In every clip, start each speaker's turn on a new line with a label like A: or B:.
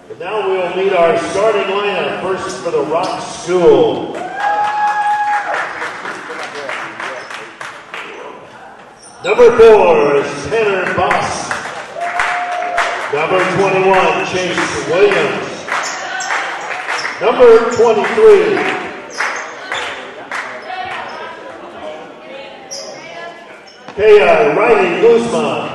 A: And now we'll meet our starting lineup. First for the Rock School. Number 4 is Tanner Boss. Number 21, Chase Williams. Number 23, Kaya Riley Guzman.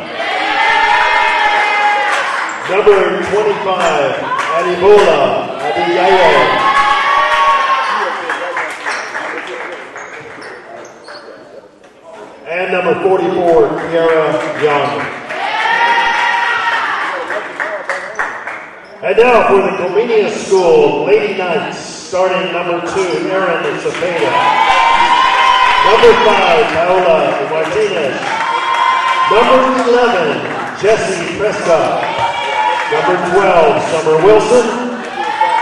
A: Number 25, Adibola Adiyaye. And number 44, Kiara Young. And now for the Comenius School Lady Knights, starting number 2, Erin Cepeda. Number 5, Paola Martinez. Number 11, Jessie Prescott. Number 12, Summer Wilson.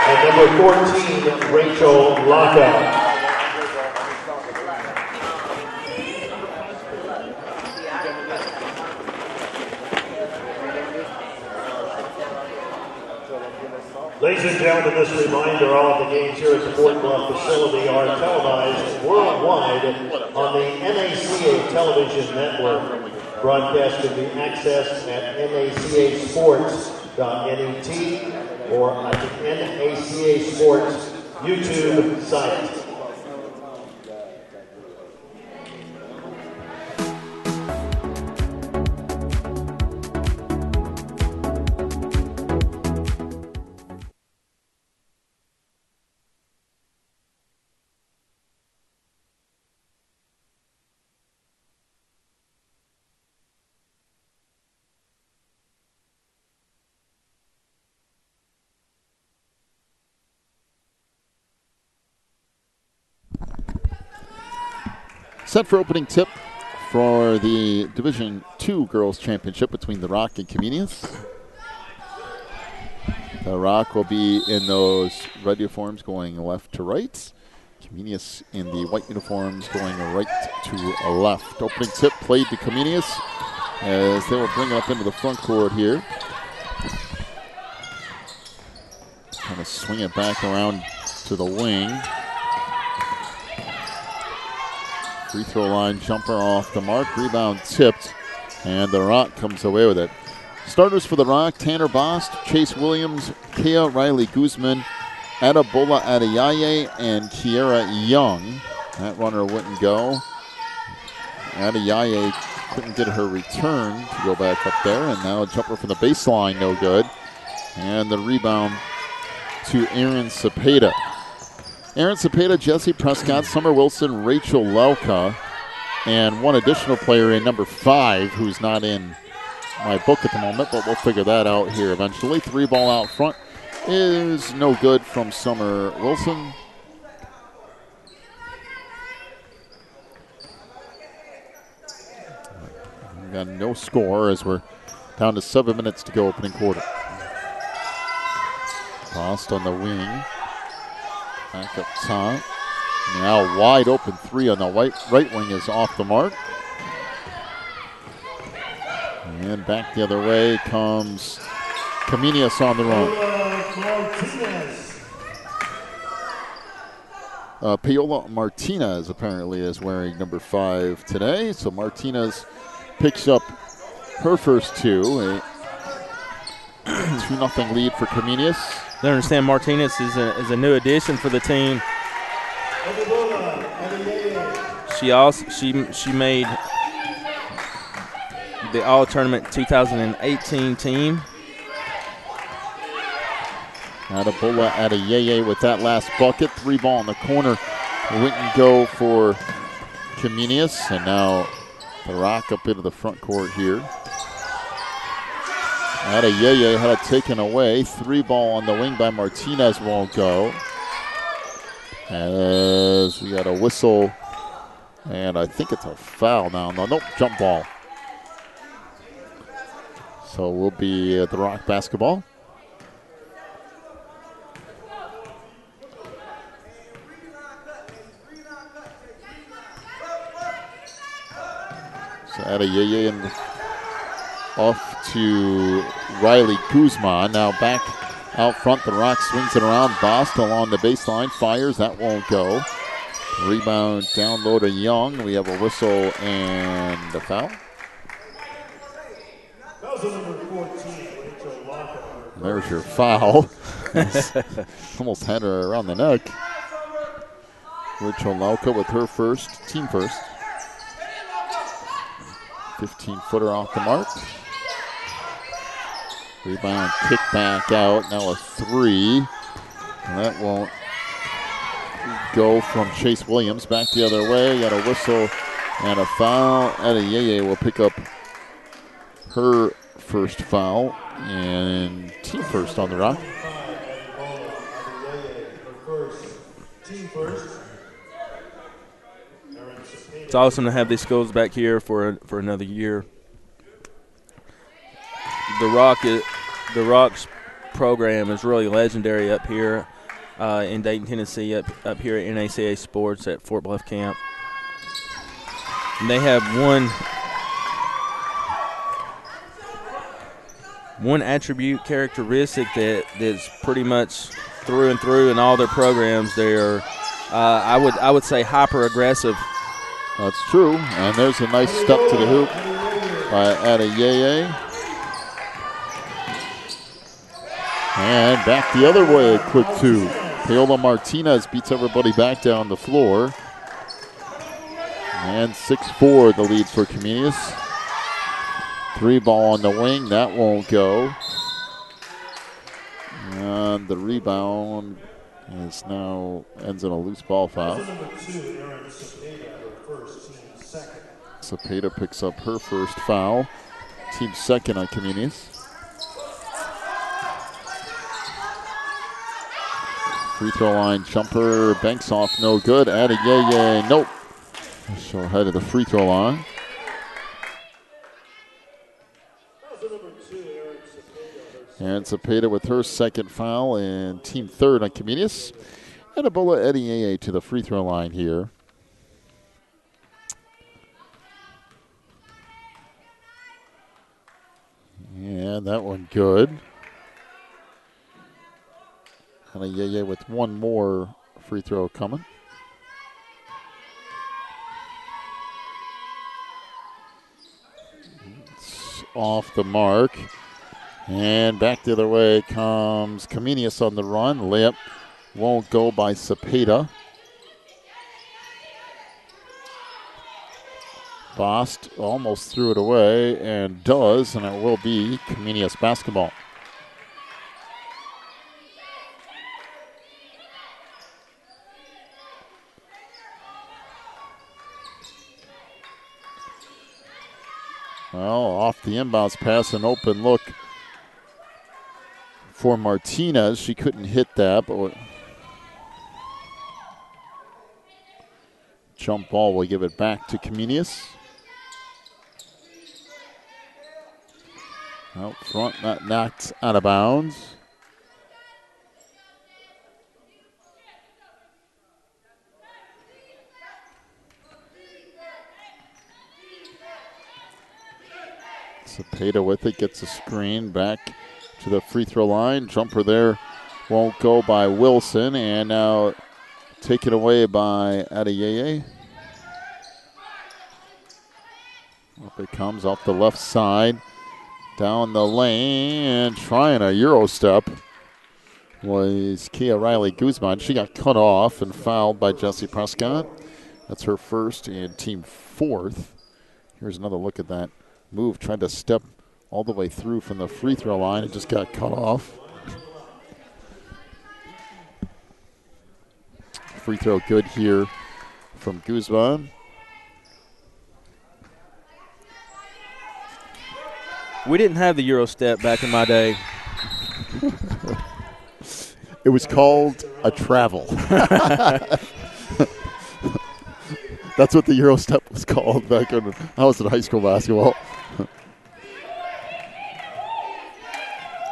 A: And number 14, Rachel Laka. Ladies and gentlemen, this reminder, all of the games here at the Fort Bluff facility are televised worldwide on the NACA television network. Broadcast can be accessed at nacasports.net or at the NACA Sports YouTube site.
B: Set for opening tip for the Division II Girls Championship between the Rock and Comenius. The Rock will be in those red uniforms going left to right. Comenius in the white uniforms going right to left. Opening tip played to Comenius as they will bring it up into the front court here. Kind of swing it back around to the wing. Free throw line jumper off the mark. Rebound tipped. And the Rock comes away with it. Starters for the Rock, Tanner Bost, Chase Williams, Kea Riley Guzman, Adibola Adiyaye, and Kiara Young. That runner wouldn't go. Adiyaye couldn't get her return to go back up there. And now a jumper from the baseline, no good. And the rebound to Erin Cepeda. Erin Cepeda, Jessie Prescott, Summer Wilson, Rachel Lauka, and one additional player in number 5 who's not in my book at the moment, but we'll figure that out here eventually. 3 ball out front is no good from Summer Wilson. We've got no score as we're down to 7 minutes to go opening quarter. Bost on the wing. Back up top. Now wide open 3 on the right wing is off the mark. And back the other way comes Comenius on the run. Paola Martinez apparently is wearing number 5 today. So Martinez picks up her first 2. A 2-0 lead for Comenius.
C: I understand Martinez is a new addition for the team. She made the All-Tournament 2018 team.
B: Adibola Adiyaye with that last bucket. 3 ball in the corner. Wouldn't go for Comenius. And now the Rock up into the front court here. Adiyaye had it taken away. 3 ball on the wing by Martinez won't go. As we got a whistle. And I think it's a foul now. No, nope, jump ball. So we'll be at the Rock basketball. So Adiyaye and off to Riley Guzman. Now back Out front, the Rock swings it around. Bost along the baseline, fires. That won't go. Rebound down low to Young. We have a whistle and a foul. There's your foul. Almost had her around the neck. Rachel Lauka with her first, team first. 15-footer off the mark. Rebound, kick back out. Now a three. And that won't go from Chase Williams. Back the other way. Got a whistle and a foul. Adeyeye will pick up her first foul. And team first on the Rock.
C: It's awesome to have these schools back here for another year. The Rock's program is really legendary up here in Dayton, Tennessee, up here at NACA Sports at Fort Bluff Camp. And they have one attribute characteristic that's pretty much through and through in all their programs. They're I would say hyper aggressive.
B: That's true. And there's a nice step to the hoop by Adeyeye. And back the other way, a quick two. Paola Martinez beats everybody back down the floor. And 6-4 the lead for Comenius. Three ball on the wing, that won't go. And the rebound is now ends in a loose ball foul. Cepeda picks up her first foul. Team second on Comenius. Free throw line jumper, banks off, no good. Adeyeye, nope. She'll head to the free throw line. And Cepeda with her second foul and team third on Comenius. And Ebola Adeyeye to the free throw line here. And that one good. Adeyeye with one more free throw coming. It's off the mark. And back the other way comes Comenius on the run. Layup won't go by Cepeda. Bost almost threw it away and does, and it will be Comenius basketball. Well, off the inbounds pass, an open look for Martinez. She couldn't hit that, but jump ball will give it back to Comenius. Out front, that knocked out of bounds. Cepeda with it, gets a screen back to the free throw line. Jumper there won't go by Wilson, and now taken away by Adeyeye. Up it comes off the left side, down the lane, and trying a Euro step was Kia Riley Guzman. She got cut off and fouled by Jessie Prescott. That's her first and team fourth. Here's another look at that move. Tried to step all the way through from the free throw line. It just got cut off. Free throw good here from Guzman.
C: We didn't have the Euro step back in my day.
B: It was called a travel. That's what the Euro step was called back when I was in high school basketball.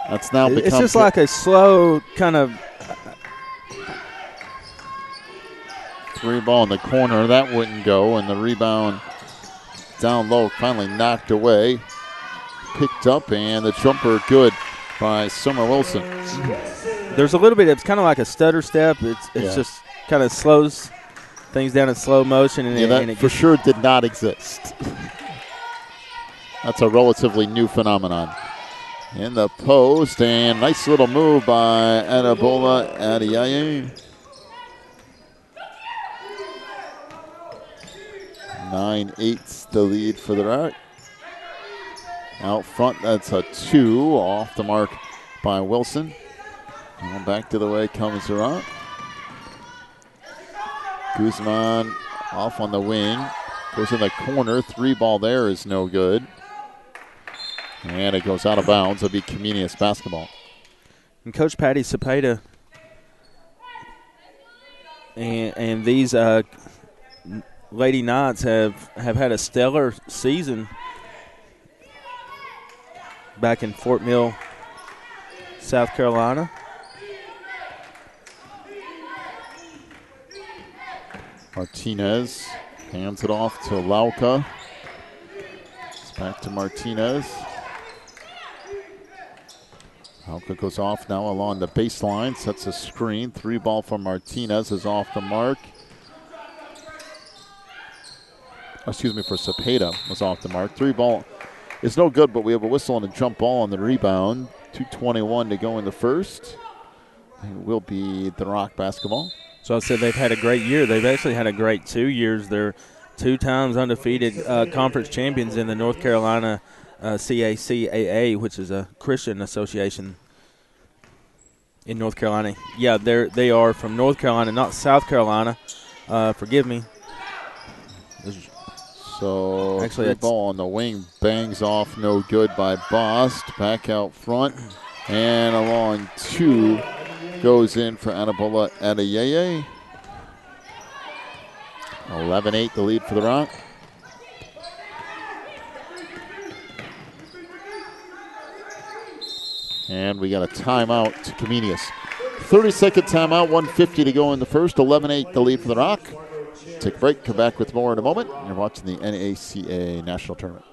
B: That's now become.
C: It's just like a slow kind of.
B: Three ball in the corner. That wouldn't go. And the rebound down low finally knocked away. Picked up, and the jumper good by Summer Wilson.
C: There's a little bit, it's kind of like a stutter step. It's just kind of slows things down in slow motion. And
B: that
C: it
B: for sure did not exist. That's a relatively new phenomenon. In the post, and nice little move by Anabola Adiaye. 9-8's the lead for the Rock. Out front, that's a 2 off the mark by Wilson. And back to the way comes the Rock. Guzman off on the wing. Goes in the corner. 3 ball there is no good. And it goes out of bounds. It'll be Comenius basketball.
C: And Coach Patty Cepeda and these Lady Knights have had a stellar season back in Fort Mill, South Carolina.
B: Martinez hands it off to Lauka. It's back to Martinez. Lauka goes off now along the baseline, sets a screen. 3 ball from Martinez is off the mark. Excuse me, for Cepeda was off the mark. 3 ball is no good, but we have a whistle and a jump ball on the rebound. 2:21 to go in the first. It will be the Rock basketball.
C: So I said they've had a great year. They've actually had a great 2 years. They're 2 times undefeated conference champions in the North Carolina CACAA, which is a Christian association in North Carolina. Yeah, they are from North Carolina, not South Carolina. Forgive me.
B: So
C: actually,
B: the ball on the wing bangs off, no good by Bost. Back out front, and along 2 goes in for Anabola Adiaye. 11-8 the lead for the Rock. And we got a timeout to Comenius. 30-second timeout, 1:50 to go in the first. 11-8 the lead for the Rock. Take a break, come back with more in a moment. You're watching the NACA National Tournament.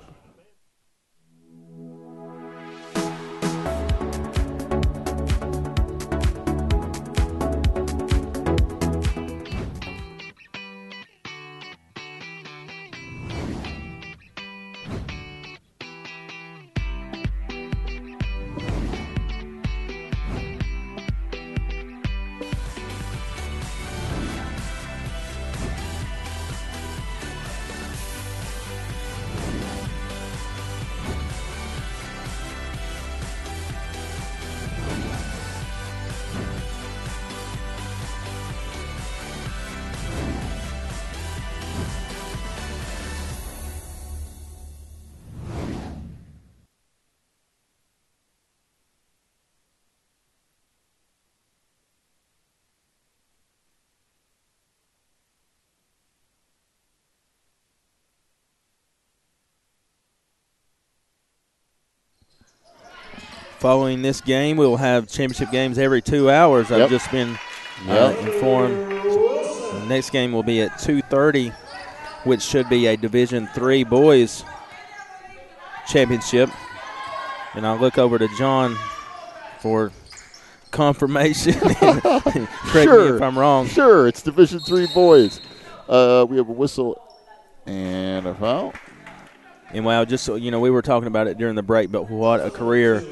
C: Following this game, we will have championship games every 2 hours. I've just been informed. The next game will be at 2:30, which should be a Division III boys championship. And I'll look over to John for confirmation. Correct me if I'm wrong.
B: Sure, it's Division III boys. We have a whistle and a foul.
C: And wow, just so you know, we were talking about it during the break, but what a career.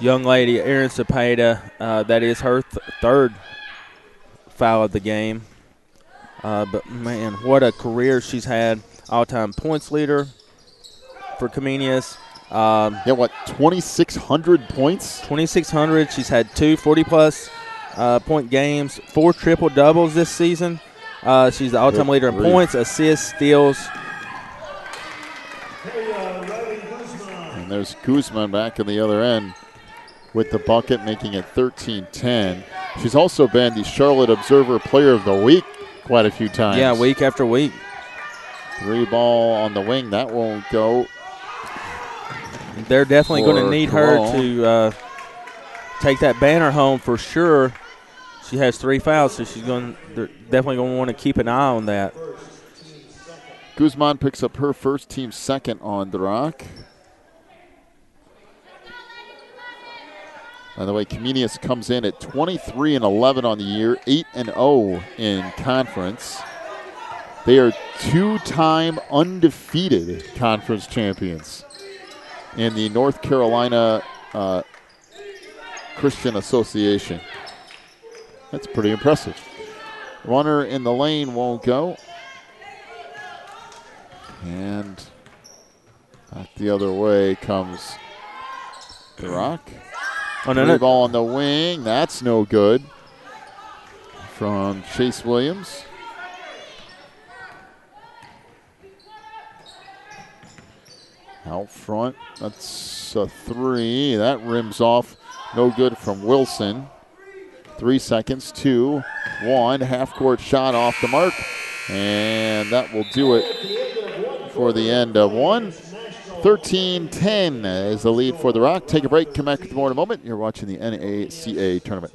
C: Young lady, Erin Cepeda, that is her third foul of the game. But, man, what a career she's had. All-time points leader for Comenius.
B: 2,600 points?
C: 2,600. She's had 2 40-plus point games, 4 triple-doubles this season. She's the all-time leader in points, assists, steals.
B: And there's Guzman back in the other end with the bucket, making it 13-10. She's also been the Charlotte Observer Player of the Week quite a few times.
C: Yeah, week after week.
B: 3 ball on the wing. That won't go.
C: They're definitely going to need her to take that banner home for sure. She has 3 fouls, so they're definitely going to want to keep an eye on that.
B: Guzman picks up her first, team second on the Rock. By the way, Comenius comes in at 23-11 on the year, 8-0 in conference. They are 2-time undefeated conference champions in the North Carolina Christian Association. That's pretty impressive. Runner in the lane won't go. And back the other way comes the Rock. Three ball on the wing. That's no good from Chase Williams. Out front, that's a three. That rims off. No good from Wilson. 3 seconds, 2, 1. Half-court shot off the mark. And that will do it for the end of one. 13-10 is the lead for the Rock. Take a break. Come back with more in a moment. You're watching the NACA tournament.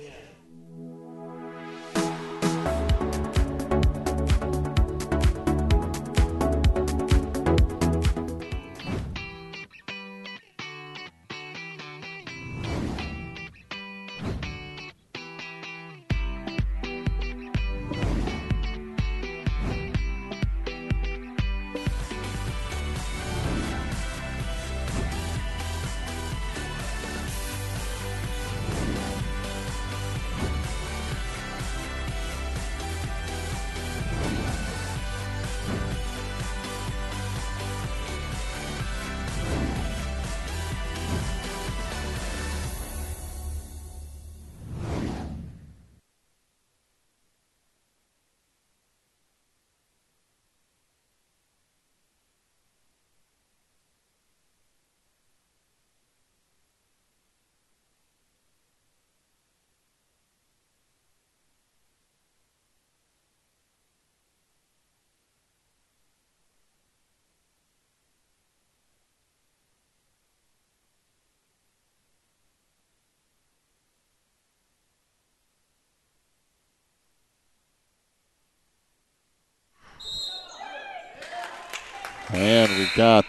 B: And we got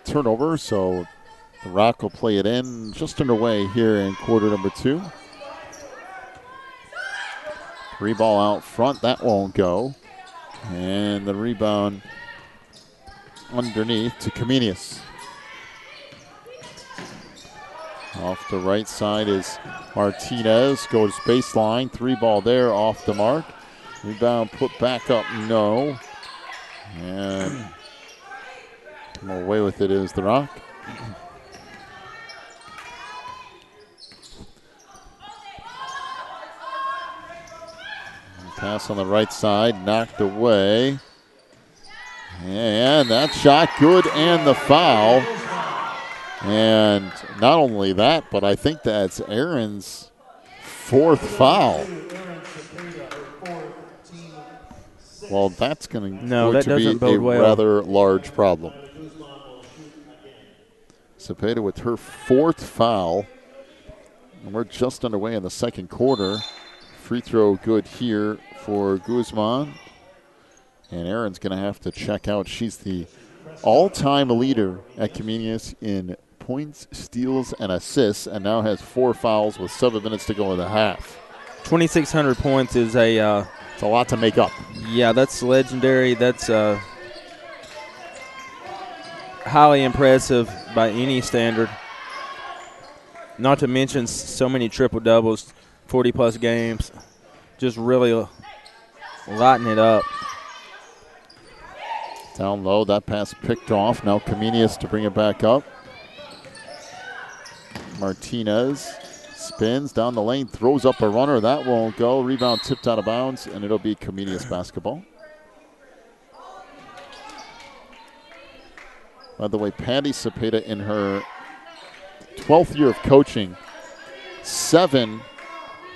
B: turnover, so the Rock will play it in just underway here in quarter number 2. 3 ball out front, that won't go. And the rebound underneath to Comenius. Off the right side is Martinez, goes baseline, 3 ball there, off the mark. Rebound put back up, no. And come away with it is the Rock. Pass on the right side, knocked away. And that shot good, and the foul. And not only that, but I think that's Aaron's 4th foul. Well, that's going to be a rather large problem. Cepeda with her 4th foul. And we're just underway in the second quarter. Free throw good here for Guzman. And Aaron's going to have to check out. She's the all-time leader at Comenius in points, steals, and assists, and now has 4 fouls with 7 minutes to go in the half.
C: 2,600 points is
B: it's a lot to make up.
C: Yeah, that's legendary. That's highly impressive by any standard. Not to mention so many triple-doubles, 40-plus games. Just really lighting it up.
B: Down low, that pass picked off. Now Comenius to bring it back up. Martinez spins down the lane, throws up a runner. That won't go. Rebound tipped out of bounds, and it'll be Comenius basketball. By the way, Patty Cepeda in her 12th year of coaching, 7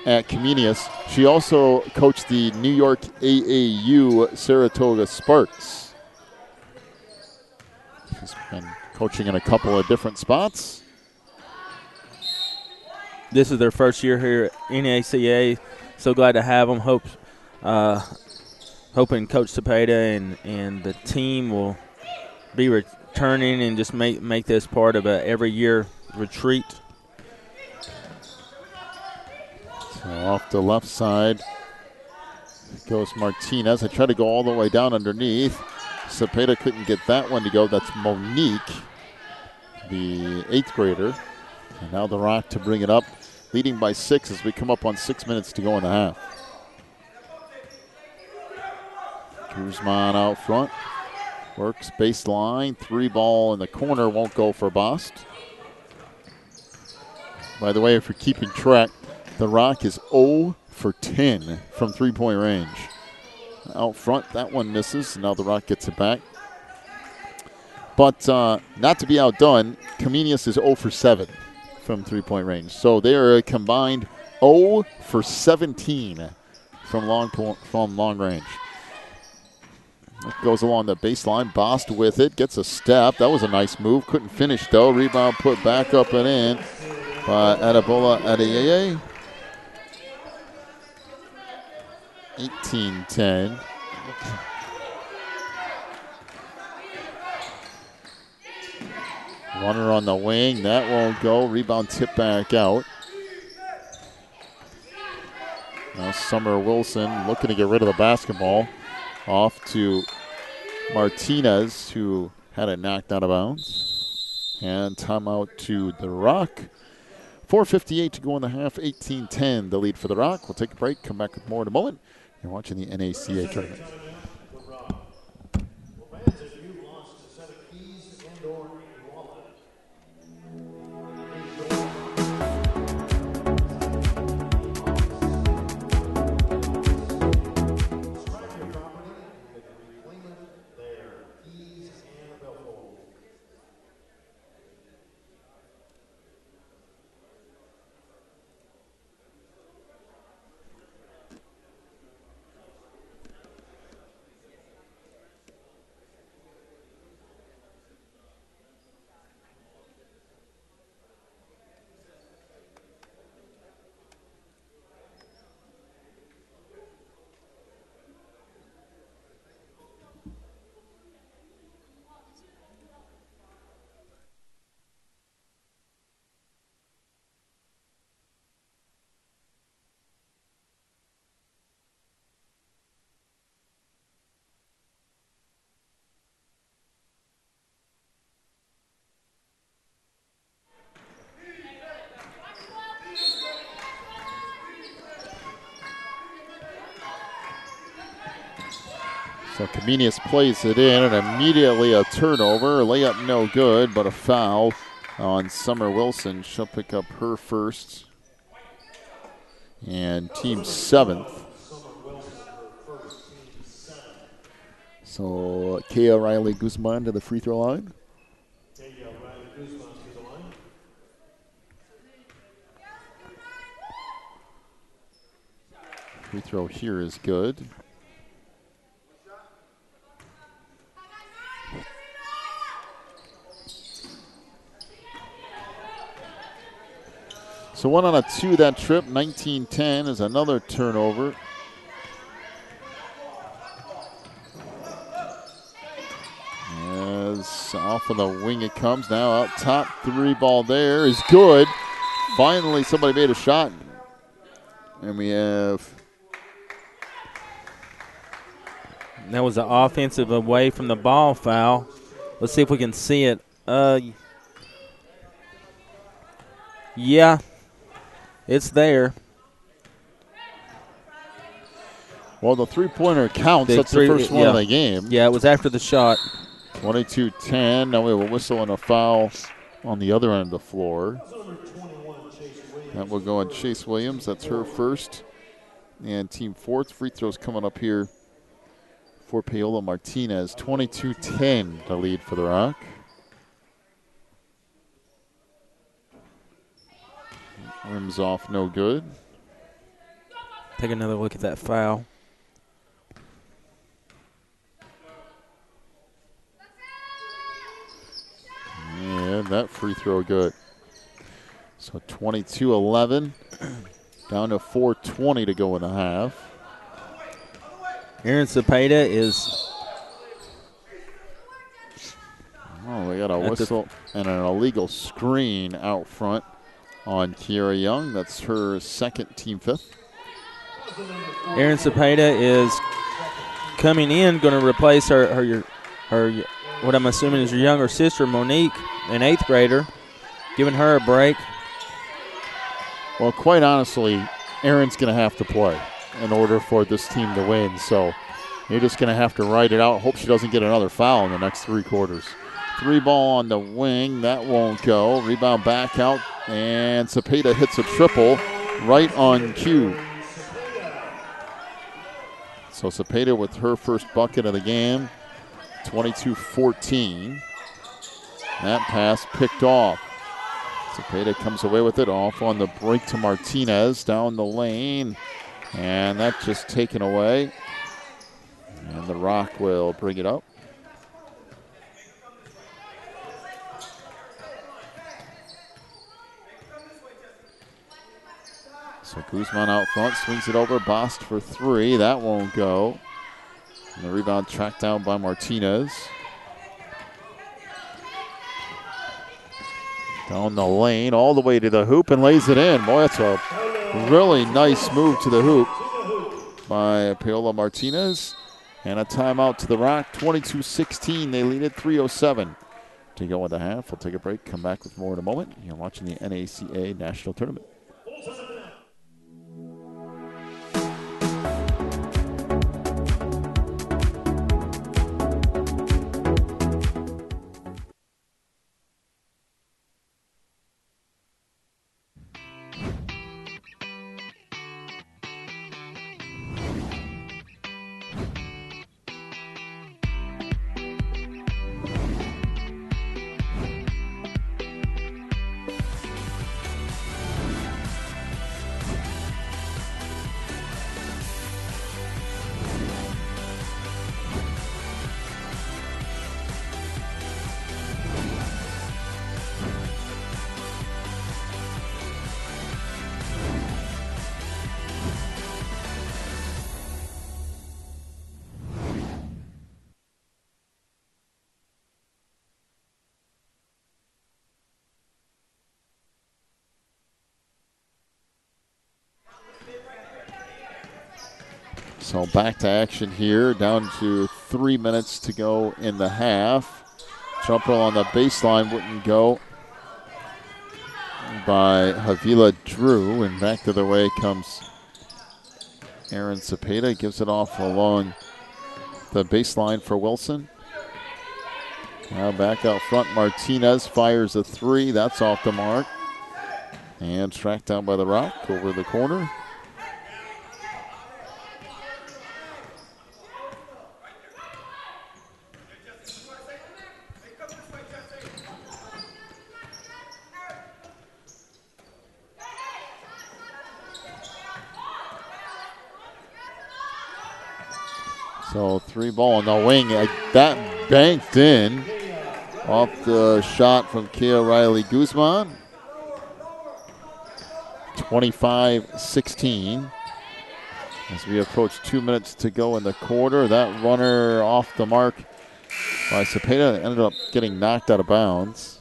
B: at Comenius. She also coached the New York AAU Saratoga Sparks. She's been coaching in a couple of different spots.
C: This is their first year here at NACA. So glad to have them. Hoping Coach Cepeda and the team will be turning and just make this part of a every year retreat.
B: So off the left side goes Martinez. I tried to go all the way down underneath. Cepeda couldn't get that one to go. That's Monique, the 8th grader. And now the Rock to bring it up, leading by 6 as we come up on 6 minutes to go in the half. Guzman out front. Works baseline. 3 ball in the corner. Won't go for Bost. By the way, if you're keeping track, the Rock is 0 for 10 from 3-point range. Out front, that one misses. Now the Rock gets it back. But not to be outdone, Comenius is 0 for 7 from 3-point range. So they are a combined 0 for 17 from long range. It goes along the baseline. Bost with it, gets a step. That was a nice move. Couldn't finish though. Rebound put back up and in by Adebola Adeyeye. 18-10. Runner on the wing. That won't go. Rebound tip back out. Now Summer Wilson looking to get rid of the basketball. Off to Martinez, who had it knocked out of bounds. And timeout to the Rock. 4:58 to go in the half. 18-10 the lead for the Rock. We'll take a break. Come back with more in a moment. You're watching the NACA tournament. So Comenius plays it in, and immediately a turnover. Layup no good, but a foul on Summer Wilson. She'll pick up her first. And team 7th. So Kaya Riley Guzman to the free throw line. Free throw here is good. So 1 on a 2 that trip. 19-10 is another turnover. As off of the wing it comes now. Out top, 3 ball there is good. Finally somebody made a shot. And we have...
C: That was an offensive away from the ball foul. Let's see if we can see it. Yeah. It's there.
B: Well, the three-pointer counts. That's the first one of the game.
C: Yeah, it was after the shot.
B: 22-10. Now we have a whistle and a foul on the other end of the floor. That will go on Chase Williams. That's her first. And team 4th free throws coming up here for Paola Martinez. 22-10 the lead for the Rock. Rims off, no good.
C: Take another look at that foul.
B: And that free throw good. So 22-11. Down to 4:20 to go in the half.
C: Aaron Cepeda is...
B: Oh, we got a whistle and an illegal screen out front on Kiera Young. That's her second, team fifth.
C: Erin Cepeda is coming in, going to replace her what I'm assuming is her younger sister, Monique, an 8th grader, giving her a break.
B: Well, quite honestly, Erin's going to have to play in order for this team to win. So you're just going to have to ride it out. Hope she doesn't get another foul in the next 3 quarters. 3 ball on the wing. That won't go. Rebound back out. And Cepeda hits a triple right on cue. So Cepeda with her first bucket of the game. 22-14. That pass picked off. Cepeda comes away with it, off on the break to Martinez down the lane. And that's just taken away. And the Rock will bring it up. So Guzman out front, swings it over. Bost for 3. That won't go. And the rebound tracked down by Martinez. Down the lane, all the way to the hoop, and lays it in. Boy, that's a really nice move to the hoop by Paola Martinez. And a timeout to the Rock. 22-16. They lead at 3:07 to go in the half. We'll take a break, come back with more in a moment. You're watching the NACA National Tournament. So back to action here, down to 3 minutes to go in the half. Jumper on the baseline wouldn't go by Havila Drew, and back the other way comes Erin Cepeda, gives it off along the baseline for Wilson. Now back out front, Martinez fires a 3, that's off the mark. And tracked down by the Rock over the corner. So 3 ball on the wing. That banked in off the shot from Kia Riley Guzman. 25-16. As we approach 2 minutes to go in the quarter. That runner off the mark by Cepeda ended up getting knocked out of bounds.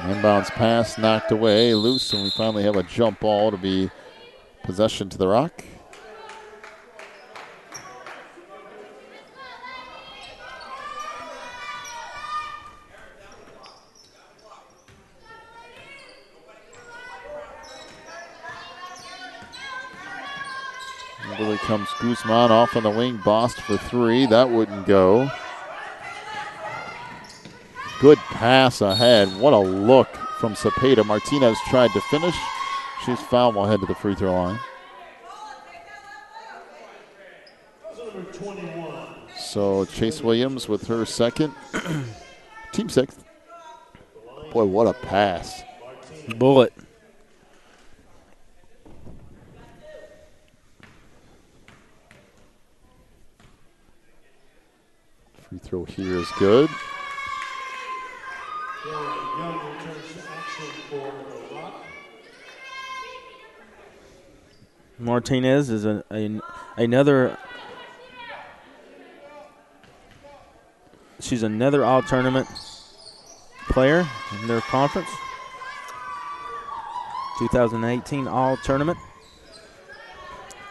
B: Inbounds pass knocked away, loose, and we finally have a jump ball to be possession to the Rock. Really comes Guzman off on the wing, Bost for 3. That wouldn't go. Good pass ahead. What a look from Cepeda. Martinez tried to finish. She's fouled while head to the free throw line. So Chase Williams with her second. Team 6th. Boy, what a pass.
C: Bullet.
B: Free throw here is good.
A: Young returns to action for the Rock.
C: Martinez is another. She's another all-tournament player in their conference. 2018 all-tournament.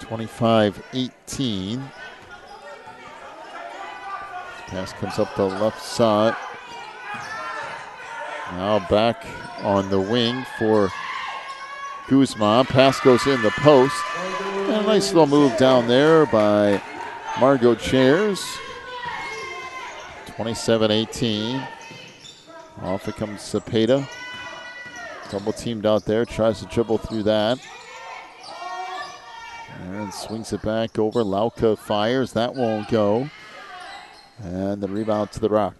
B: 25-18. Pass comes up the left side. Now back on the wing for Guzman. Pass goes in the post. And a nice little move down there by Margot Chairs. 27-18. Off it comes Cepeda. Double teamed out there. Tries to dribble through that. And swings it back over. Lauka fires. That won't go. And the rebound to the Rock.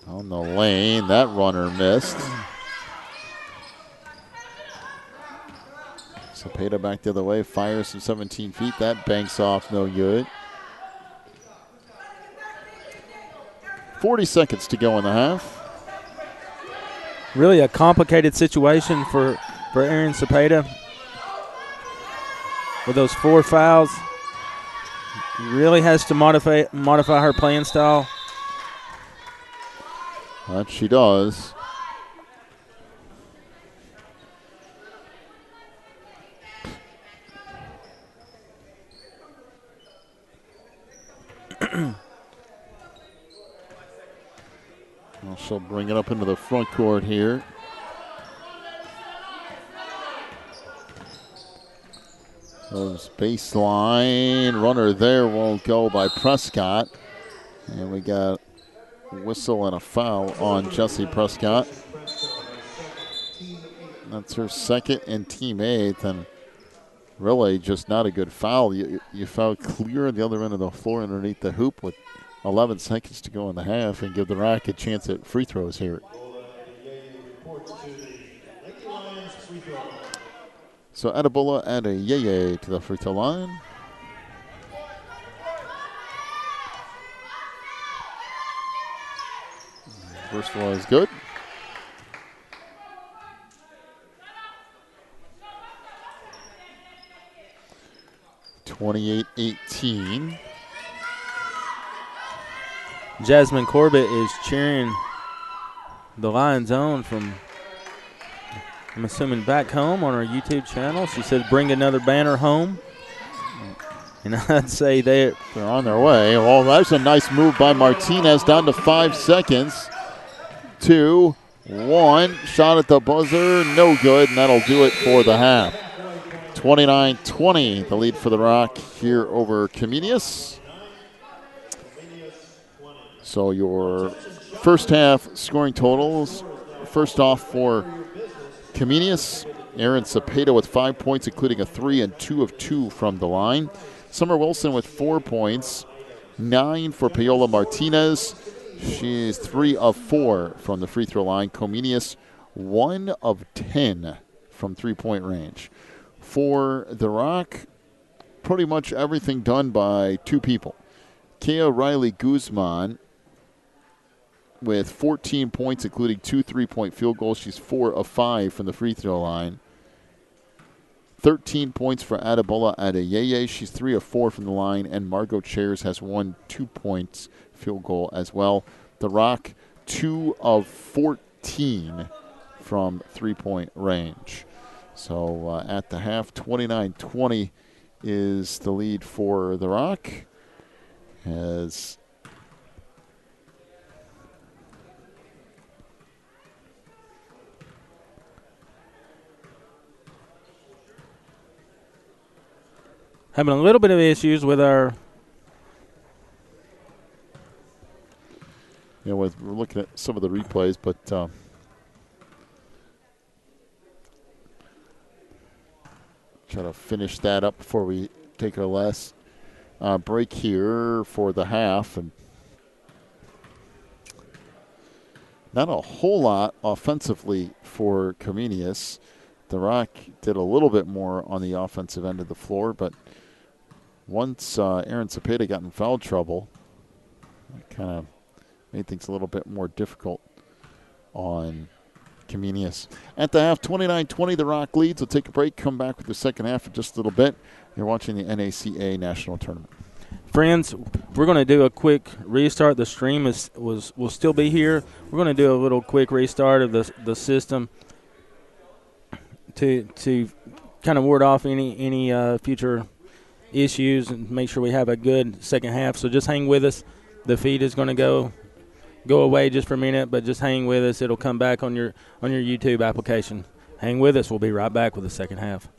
B: On the lane. That runner missed. Cepeda back the other way. Fires from 17 feet. That banks off. No good. 40 seconds to go in the half.
C: Really a complicated situation for Erin Cepeda. With those 4 fouls, really has to modify her playing style.
B: That she does. Well, she'll bring it up into the front court here. Goes baseline. Runner there won't go by Prescott. And we got a whistle and a foul on Jessie Prescott. That's her second and team 8th. And really just not a good foul. You foul clear on the other end of the floor underneath the hoop with 11 seconds to go in the half and give the Rock a chance at free throws here. So Adebola Adeyeye to the free throw line. First one is good. (28-18).
C: Jasmine Corbett is cheering the Lions Own from, I'm assuming, back home on our YouTube channel. She said, bring another banner home. And I'd say they're
B: on their way. Well, that's a nice move by Martinez. Down to 5 seconds. 2, 1. Shot at the buzzer. No good, and that'll do it for the half. 29-20, the lead for the Rock here over Comenius. So your first half scoring totals. First off for Comenius, Erin Cepeda with 5 points, including a 3 and 2 of 2 from the line. Summer Wilson with 4 points, 9 for Paola Martinez. She's 3 of 4 from the free throw line. Comenius, 1 of 10 from three-point range. For the Rock, pretty much everything done by 2 people. Kea Riley Guzman with 14 points, including 2 3-point field goals. She's 4 of 5 from the free throw line. 13 points for Adebola Adeyeye. She's 3 of 4 from the line. And Margot Chairs has 1 2-point field goal as well. The Rock, 2 of 14 from three-point range. So at the half, 29-20 is the lead for the Rock. As
C: having a little bit of issues with our.
B: We're looking at some of the replays, but try to finish that up before we take our last break here for the half. And not a whole lot offensively for Comenius. The Rock did a little bit more on the offensive end of the floor, but once Erin Cepeda got in foul trouble, Kind of made things a little bit more difficult on Comenius. At the half, 29-20, the Rock leads. We'll take a break, come back with the second half in just a little bit. You're watching the NACA National Tournament.
C: Friends, we're going to do a quick restart. The stream will still be here. We're going to do a little quick restart of the system to kind of ward off any future issues and make sure we have a good second half. So just hang with us. The feed is going to go away just for a minute, but just hang with us. It'll come back on your YouTube application. Hang with us. We'll be right back with the second half.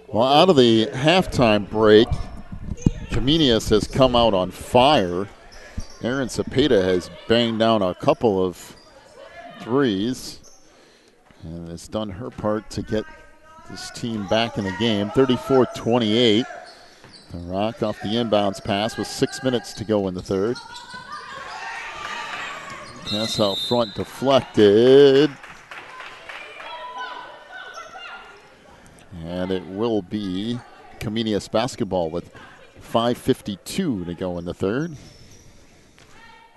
B: Well, out of the halftime break, Comenius has come out on fire. Aaron Cepeda has banged down a couple of threes and has done her part to get this team back in the game. 34-28. The Rock off the inbounds pass with 6 minutes to go in the third. Pass out front deflected. And it will be Comenius basketball with 5:52 to go in the third.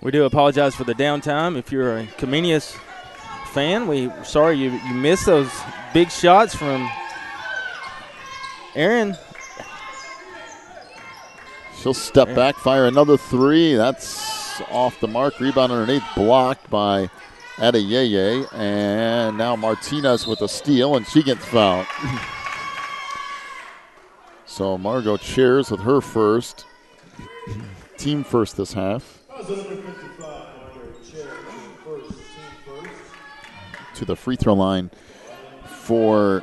C: We do apologize for the downtime. If you're a Comenius fan, sorry you missed those big shots from Aaron.
B: She'll step back, fire another three. That's off the mark. Rebound underneath, blocked by Adeyeye. And now Martinez with a steal, and she gets fouled. So Margot cheers with her first. Team first this half. To the free throw line for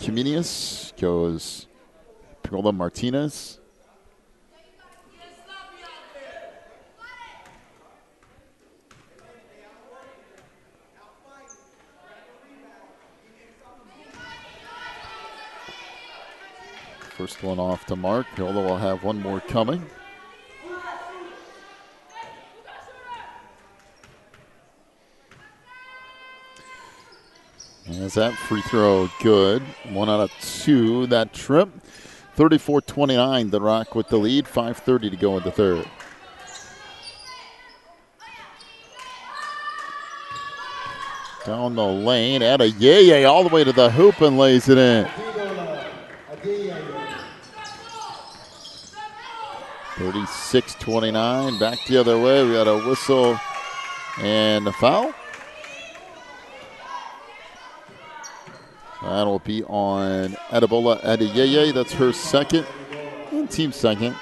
B: Comenius goes Perla Martinez. First one off to Mark. Perla will have one more coming. As that free throw good. 1 out of 2 that trip. 34-29, the Rock with the lead. 5:30 to go in the third. Down the lane, Adeyeye all the way to the hoop and lays it in. 36-29, back the other way. We got a whistle and a foul. That'll be on Adebola Adeyeye. That's her second and team second.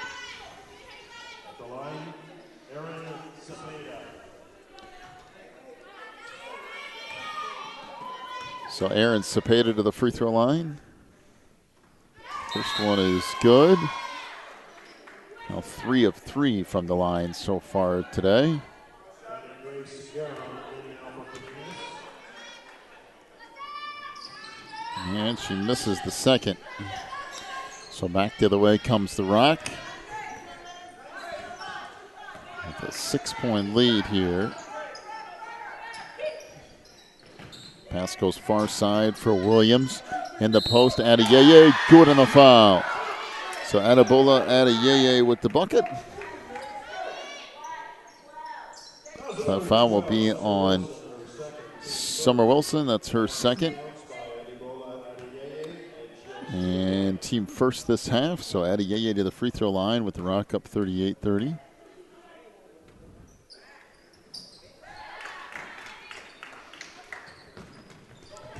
B: So Aaron Cepeda to the free throw line. First one is good. Now 3 of 3 from the line so far today. And she misses the second. So back the other way comes the Rock. With a 6-point lead here. Pass goes far side for Williams. In the post, Adeyeye, good on the foul. So Adebola Adeyeye with the bucket. So that foul will be on Summer Wilson. That's her second. And team first this half. So Adeyeye to the free throw line with the Rock up 38-30.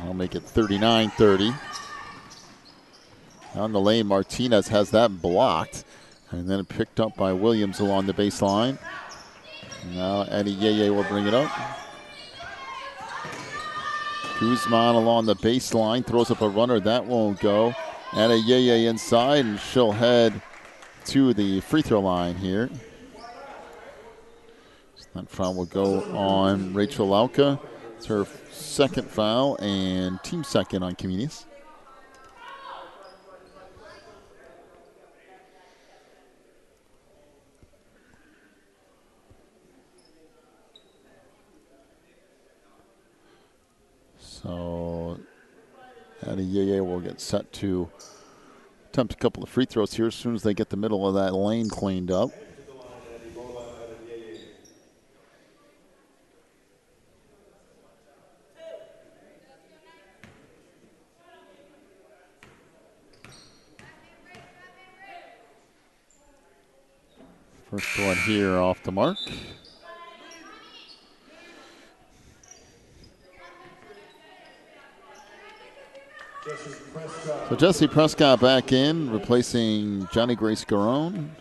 B: I'll make it 39-30. On the lane, Martinez has that blocked. And then picked up by Williams along the baseline. Now Adeyeye will bring it up. Guzman along the baseline, throws up a runner. That won't go. Adeyeye inside, and she'll head to the free throw line here. So that foul will go on Rachel Lauka. It's her second foul and team second on Comenius. So Adeyeye will get set to attempt a couple of free throws here as soon as they get the middle of that lane cleaned up. First one here off the mark. So Jessie Prescott back in, replacing Johnny Grace Garone.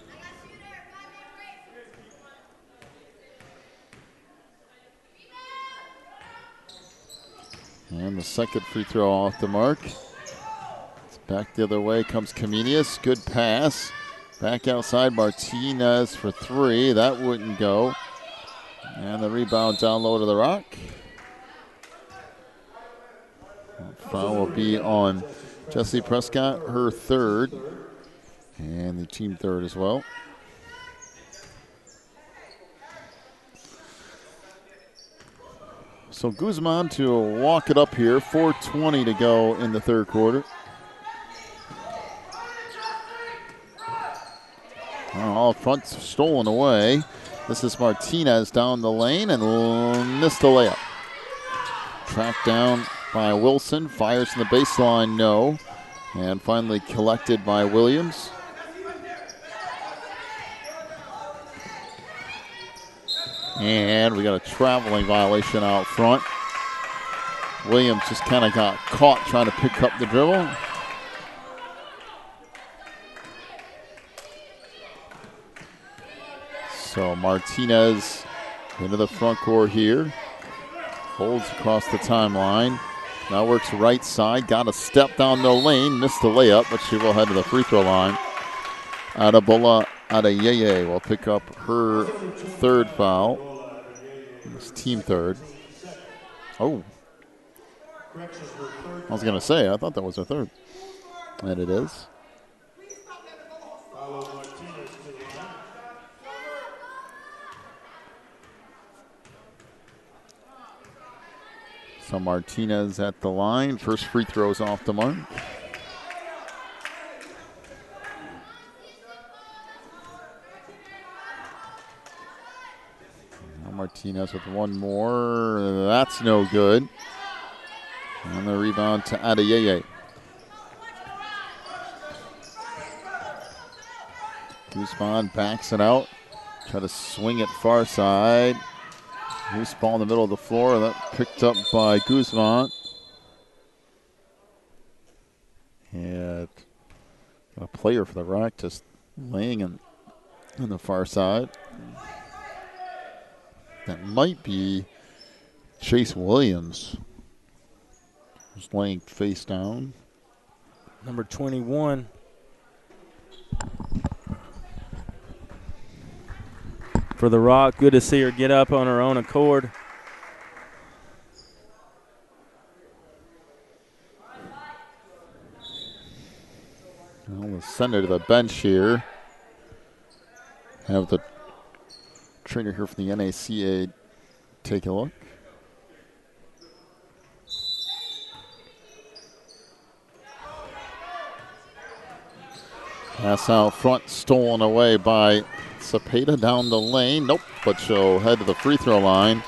B: And the second free throw off the mark. It's back the other way comes Comenius. Good pass. Back outside Martinez for 3. That wouldn't go. And the rebound down low to the Rock. Foul will be on Jessie Prescott, her third, and the team third as well. So Guzman to walk it up here, 4:20 to go in the third quarter. All front stolen away. This is Martinez down the lane and missed the layup. Tracked down by Wilson, fires from the baseline, no. And finally collected by Williams. And we got a traveling violation out front. Williams just kind of got caught trying to pick up the dribble. So Martinez into the front court here. Holds across the timeline. Now works right side. Got a step down the lane. Missed the layup, but she will head to the free throw line. Adebola Adeyeye will pick up her third foul. It's team third. Oh. I was going to say, I thought that was her third. And it is. So Martinez at the line. First free throws off the mark. Now Martinez with one more. That's no good. And the rebound to Adeyeye. Guzman backs it out. Try to swing it far side. Loose ball in the middle of the floor. That picked up by Guzman. And a player for the Rock just laying on the far side. That might be Chase Williams. Just laying face down.
C: Number 21. For the Rock, good to see her get up on her own accord.
B: Well, we'll send her to the bench here. Have the trainer here from the NACA take a look. Pass out front, stolen away by Cepeda down the lane. Nope, but she'll head to the free throw line.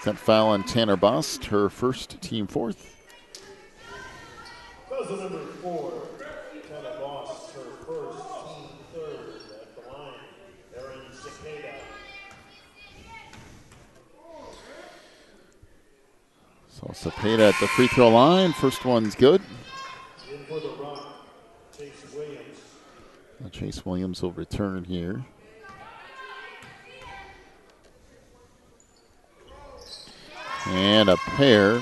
B: That foul on Tanner Bust, her first, team fourth.
A: That was the number 4, Tanner Bust, her first, team third at the line. Erin Cepeda.
B: So Cepeda at the free throw line. First one's good.
A: In for the Rock, Chase Williams.
B: Chase Williams will return here. And a pair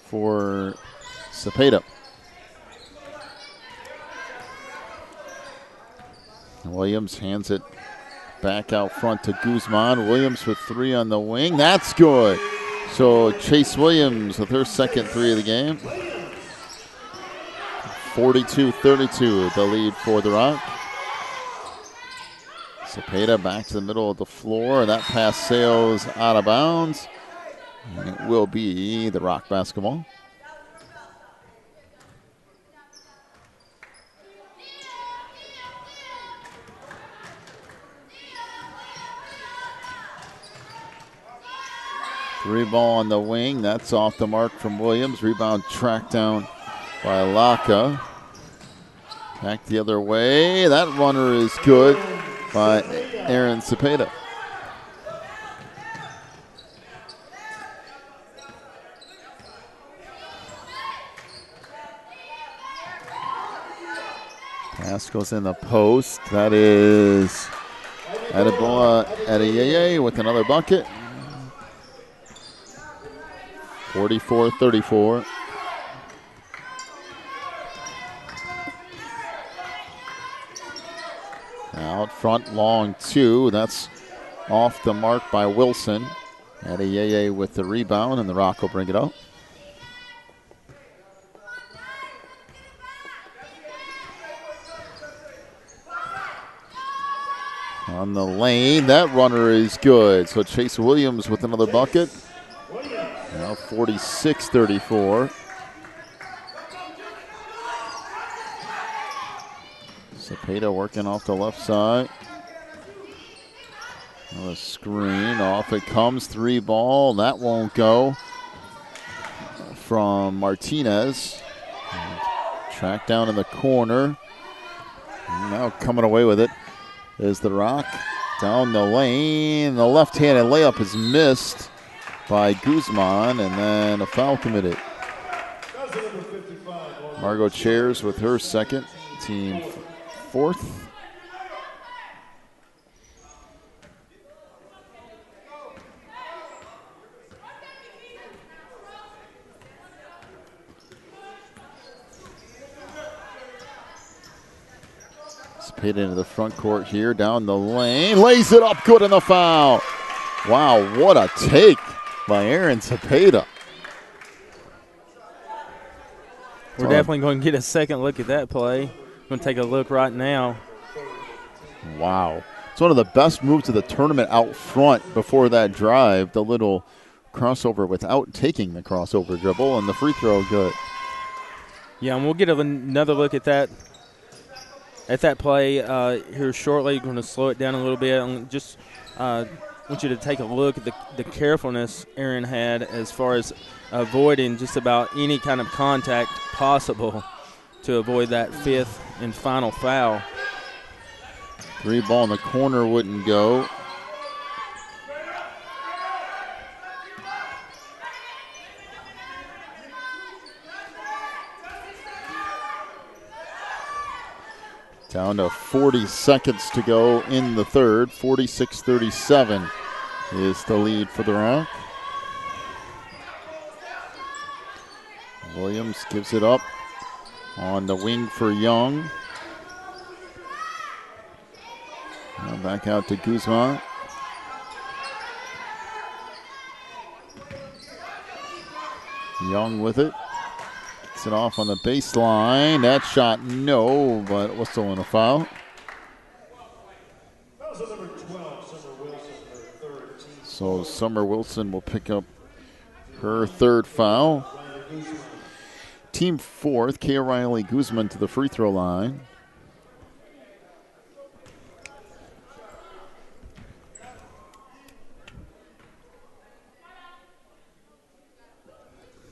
B: for Cepeda. Williams hands it back out front to Guzman. Williams with 3 on the wing. That's good. So Chase Williams with her second 3 of the game. 42-32, the lead for the Rock. Cepeda back to the middle of the floor. That pass sails out of bounds. And it will be the Rock basketball. Three ball on the wing. That's off the mark from Williams. Rebound tracked down by NACA. Back the other way. That runner is good by Erin Cepeda. Pass goes in the post. That is Adebola Adeyeye with another bucket. 44-34. Out front, long 2. That's off the mark by Wilson. Adeyeye with the rebound, and the Rock will bring it up. On the lane, that runner is good. So Chase Williams with another bucket. Now 46-34. Cepeda working off the left side. A screen, off it comes, 3 ball. That won't go from Martinez. Tracked down in the corner. Now coming away with it is the Rock. Down the lane. The left-handed layup is missed by Guzman, and then a foul committed. Margot Chairs with her second, team fourth. Cepeda into the front court here, down the lane, lays it up, good in the foul. Wow, what a take by Erin Cepeda.
C: We're definitely going to get a second look at that play. I'm going to take a look right now.
B: Wow. It's one of the best moves of the tournament out front before that drive, the little crossover without taking the crossover dribble, and the free throw good.
C: Yeah, and we'll get another look at that play here shortly. Going to slow it down a little bit. And just want you to take a look at the carefulness Erin had as far as avoiding just about any kind of contact possible to avoid that 5th and final foul.
B: 3 ball in the corner wouldn't go. Down to 40 seconds to go in the third. 46-37 is the lead for the Rock. Williams gives it up on the wing for Young. Now back out to Guzman. Young with it. Gets it off on the baseline. That shot, no, but whistle and a foul. So Summer Wilson will pick up her third foul. Team fourth, Kay Riley Guzman to the free throw line.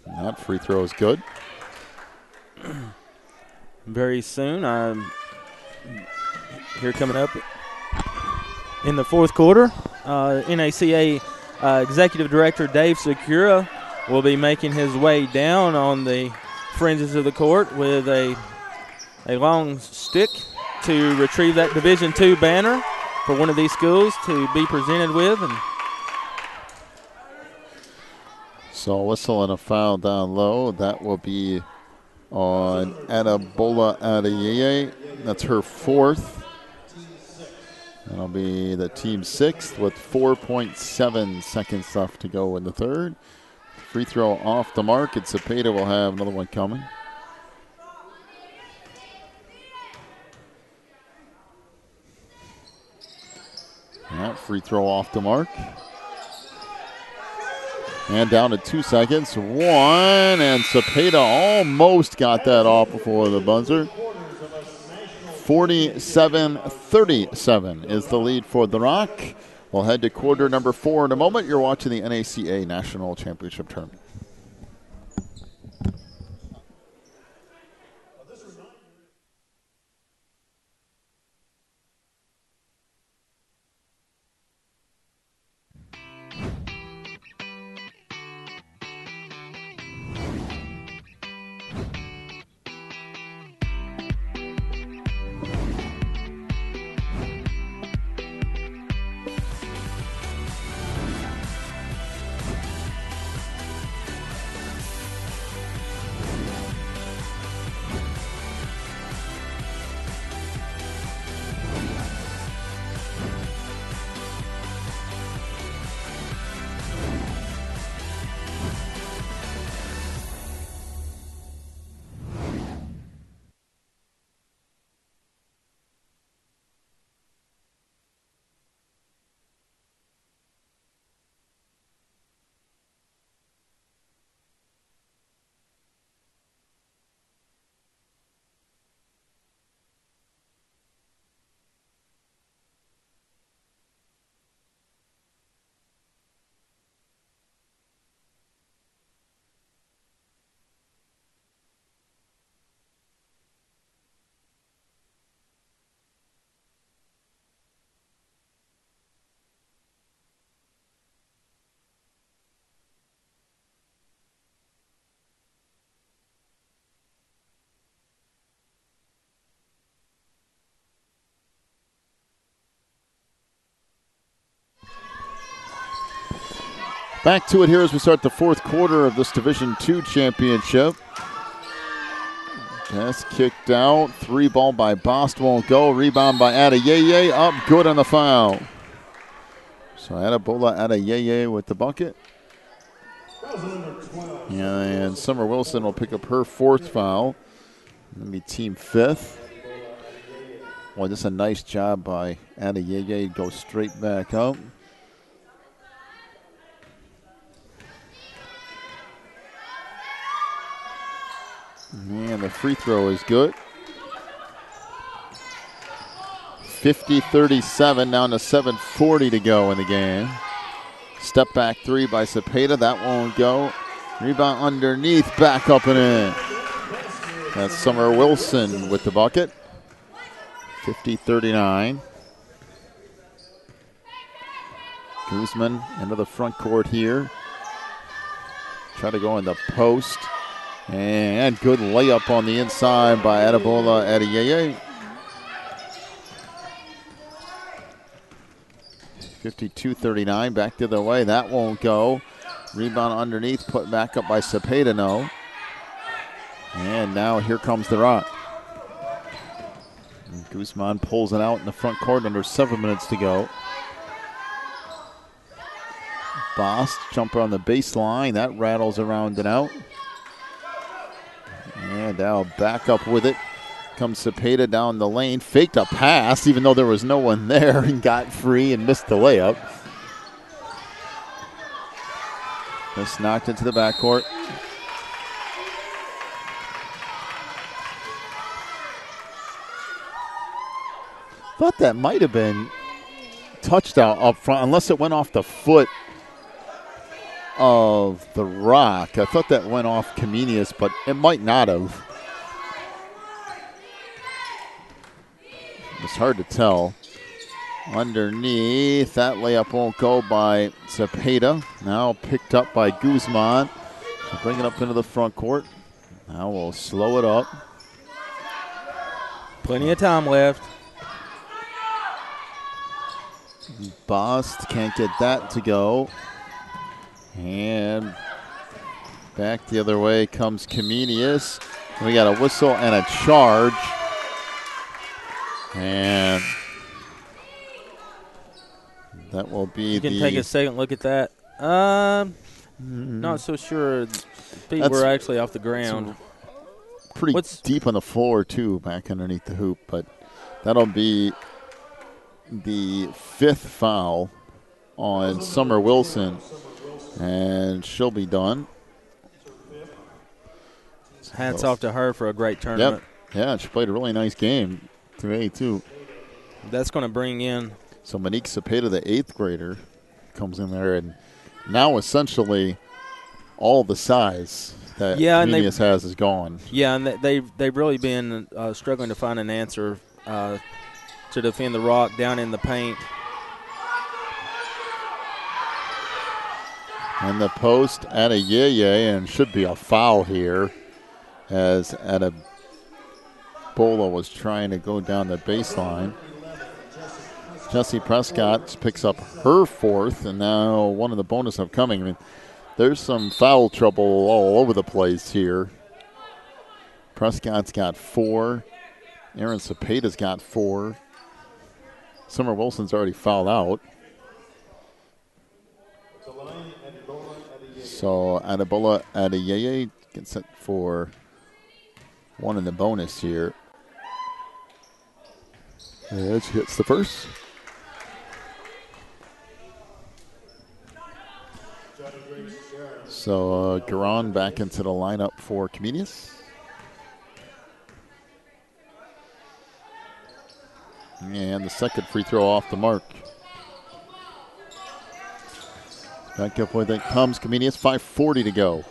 B: That free throw is good.
C: Very soon, here coming up in the fourth quarter, NACA Executive Director Dave Secura will be making his way down on the fringes of the court with a long stick to retrieve that Division II banner for one of these schools to be presented with. And
B: so whistle and a foul down low. That will be on Adabola Adeyeye. That's her fourth. That'll be the team sixth with 4.7 seconds left to go in the third. Free throw off the mark, and Cepeda will have another one coming. That free throw off the mark. And down to 2 seconds. One, and Cepeda almost got that off before the buzzer. 47-37 is the lead for the Rock. We'll head to quarter number 4 in a moment. You're watching the NACA National Championship Tournament. Back to it here as we start the fourth quarter of this Division II championship. Just kicked out. 3 ball by Bost won't go. Rebound by Adeyeye. Up good on the foul. So Adabola Adeyeye with the bucket. And Summer Wilson will pick up her 4th foul. That'll be team 5th. Well, just a nice job by Adeyeye. Go straight back up. And the free throw is good. 50-37, down to 7:40 to go in the game. Step back 3 by Cepeda. That won't go. Rebound underneath, back up and in. That's Summer Wilson with the bucket. 50-39. Guzman into the front court here. Try to go in the post. And good layup on the inside by Adabola Adeyeye. 52-39, back the other way. That won't go. Rebound underneath, put back up by Cepeda, no. And now here comes the Rock. And Guzman pulls it out in the front court under 7 minutes to go. Bost, jumper on the baseline. That rattles around and out. And now back up with it. Comes Cepeda down the lane. Faked a pass, even though there was no one there, and got free and missed the layup. Just knocked into the backcourt. Thought that might have been touchdown up front, unless it went off the foot of the Rock. I thought that went off Comenius, but it might not have. It's hard to tell. Underneath, that layup won't go by Cepeda. Now picked up by Guzman. So bring it up into the front court. Now we'll slow it up.
C: Plenty of time left.
B: Bost can't get that to go. And back the other way comes Comenius. We got a whistle and a charge. And that will be
C: You can take a second look at that. Not so sure. Feet were actually off the ground.
B: Pretty deep on the floor, too, back underneath the hoop. But that'll be the 5th foul on Summer Wilson. And she'll be done.
C: Hats off to her for a great tournament.
B: Yep. Yeah, she played a really nice game today, too.
C: That's going to bring in.
B: So Monique Cepeda, the 8th grader, comes in there, and now essentially all the size that Comenius has is gone.
C: Yeah, and they've really been struggling to find an answer to defend the Rock down in the paint.
B: And the post, Adeyeye, and should be a foul here as Adebola was trying to go down the baseline. Jessie Prescott picks up her 4th, and now one of the bonus upcoming. I mean, there's some foul trouble all over the place here. Prescott's got 4. Aaron Cepeda's got 4. Summer Wilson's already fouled out. So Adebola Adeyeye gets set for 1 in the bonus here. And she hits the first. So Garon back into the lineup for Comenius. And the second free throw off the mark. Back up with it comes Comenius. 5:40 to go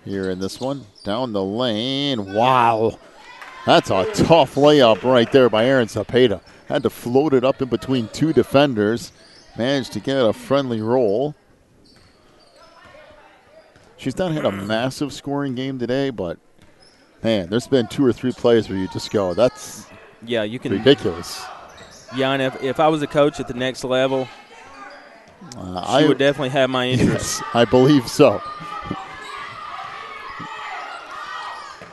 B: here in this one. Down the lane. Wow. That's a tough layup right there by Aaron Cepeda. Had to float it up in between 2 defenders. Managed to get a friendly roll. She's not had a massive scoring game today, but, man, there's been 2 or 3 plays where you just go, that's ridiculous.
C: Yeah, and if I was a coach at the next level, she would definitely have my interest.
B: Yes, I believe so.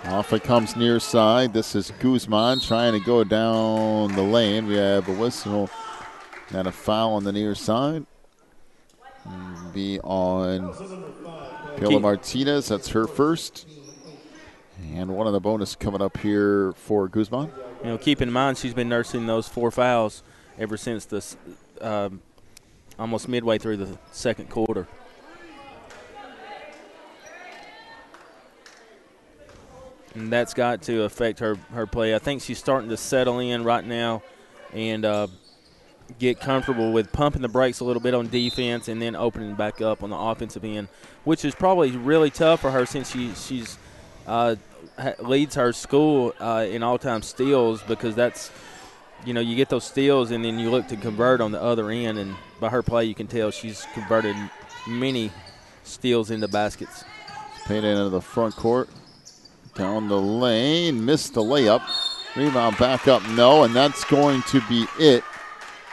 B: Off it comes near side. This is Guzman trying to go down the lane. We have a whistle and a foul on the near side. Be on Paola Martinez. That's her first. And one of the bonus coming up here for Guzman.
C: You know, keep in mind she's been nursing those 4 fouls ever since this almost midway through the second quarter. And that's got to affect her play. I think she's starting to settle in right now and get comfortable with pumping the brakes a little bit on defense and then opening back up on the offensive end, which is probably really tough for her since she's leads her school in all-time steals, because that's, you know, you get those steals and then you look to convert on the other end, and by her play you can tell she's converted many steals into baskets.
B: Paid into the front court. Down the lane, missed the layup. Rebound back up, no, and that's going to be it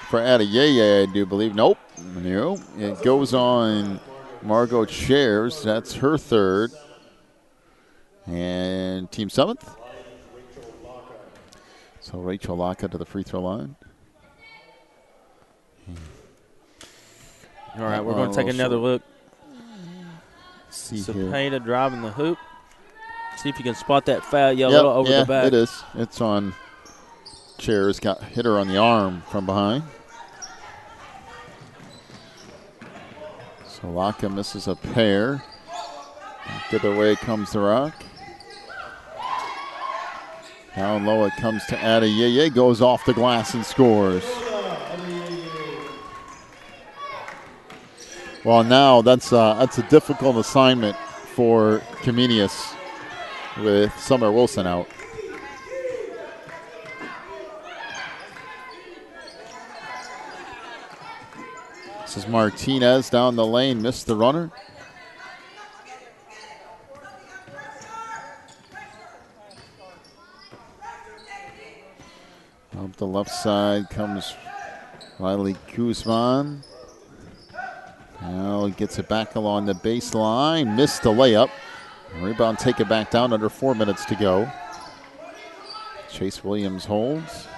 B: for Adeyeye, I do believe. Nope, no. It goes on Margot Chairs. That's her 3rd. And team 7th. So Rachel Laka to the free throw line.
C: All right, we're going to take another look.
B: See
C: Cepeda driving the hoop. See if you can spot that foul yellow over the back.
B: It is. It's on Chairs. Hit her on the arm from behind. So Laka misses a pair. The other way comes the rock. Down low it comes to Adeyeye. Goes off the glass and scores. Well, now that's a difficult assignment for Comenius with Summer Wilson out. This is Martinez down the lane, missed the runner. Up the left side comes Riley Guzman. Now gets it back along the baseline. Missed the layup. Rebound, take it back down, under 4 minutes to go. Chase Williams holds.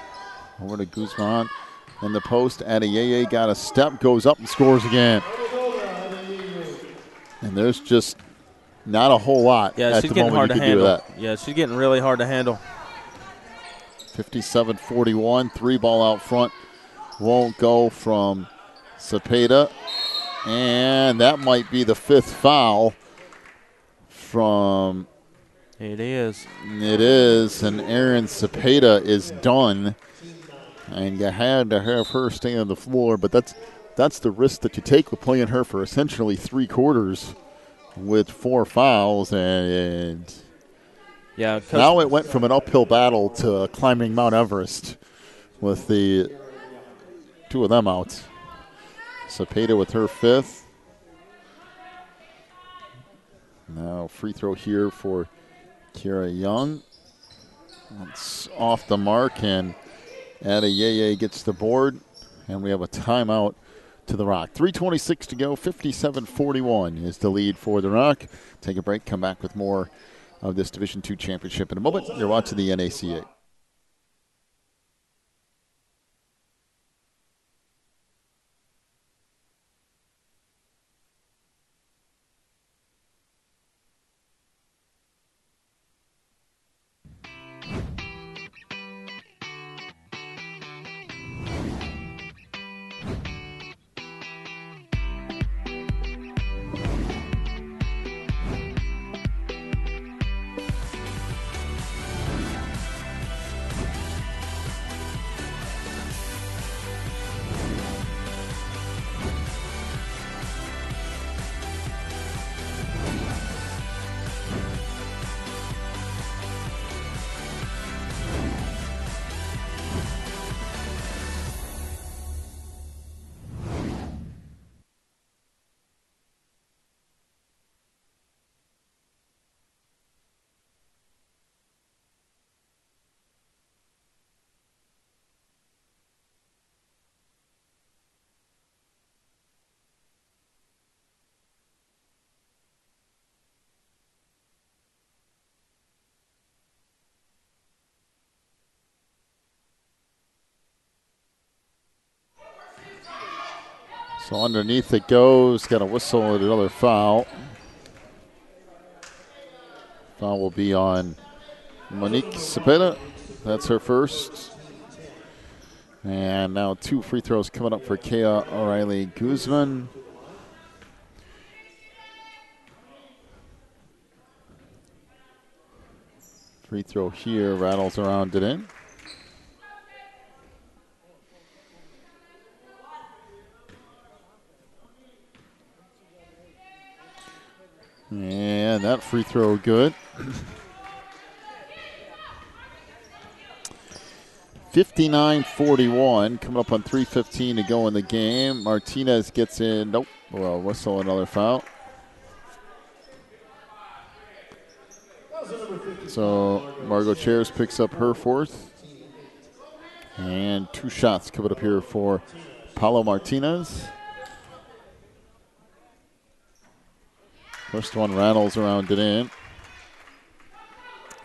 B: Over to Guzman in the post. Adeyeye got a step, goes up and scores again. And there's just not a whole lot at the moment you can do that.
C: Yeah, she's getting really hard to handle.
B: 57-41, 3-ball out front. Won't go from Cepeda. And that might be the 5th foul from.
C: It is.
B: It is, and Erin Cepeda is done. And you had to have her stay on the floor, but that's the risk that you take with playing her for essentially 3 quarters with 4 fouls. And
C: yeah,
B: now it went from an uphill battle to climbing Mount Everest with the 2 of them out. Cepeda with her 5th. Now free throw here for Kira Young. It's off the mark, and Adeyeye gets the board, and we have a timeout to the Rock. 3:26 to go, 57-41 is the lead for the Rock. Take a break, come back with more of this Division II championship in a moment. You're watching the NACA. So underneath it goes, got a whistle and another foul. Foul will be on Monique Cepeda. That's her first. And now 2 free throws coming up for Kea O'Reilly Guzman. Free throw here, rattles around it in. And that free throw good. 59-41, coming up on 3:15 to go in the game. Martinez gets in. Nope. Well, whistle, another foul. So Margot Chairs picks up her 4th. And 2 shots coming up here for Paulo Martinez. First one rattles around it in.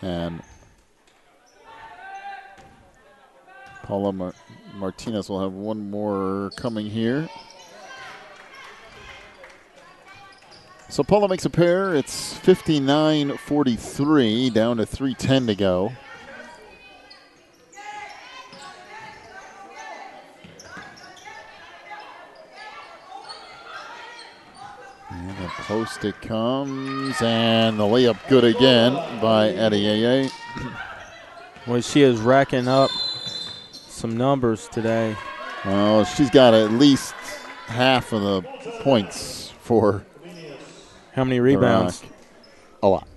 B: And Paula Martinez will have one more coming here. So Paula makes a pair. It's 59-43, down to 3:10 to go. And the post it comes, and the layup good again by Adeyeye.
C: Well, she is racking up some numbers today.
B: Well, she's got at least half of the points for.
C: How many rebounds?
B: A lot.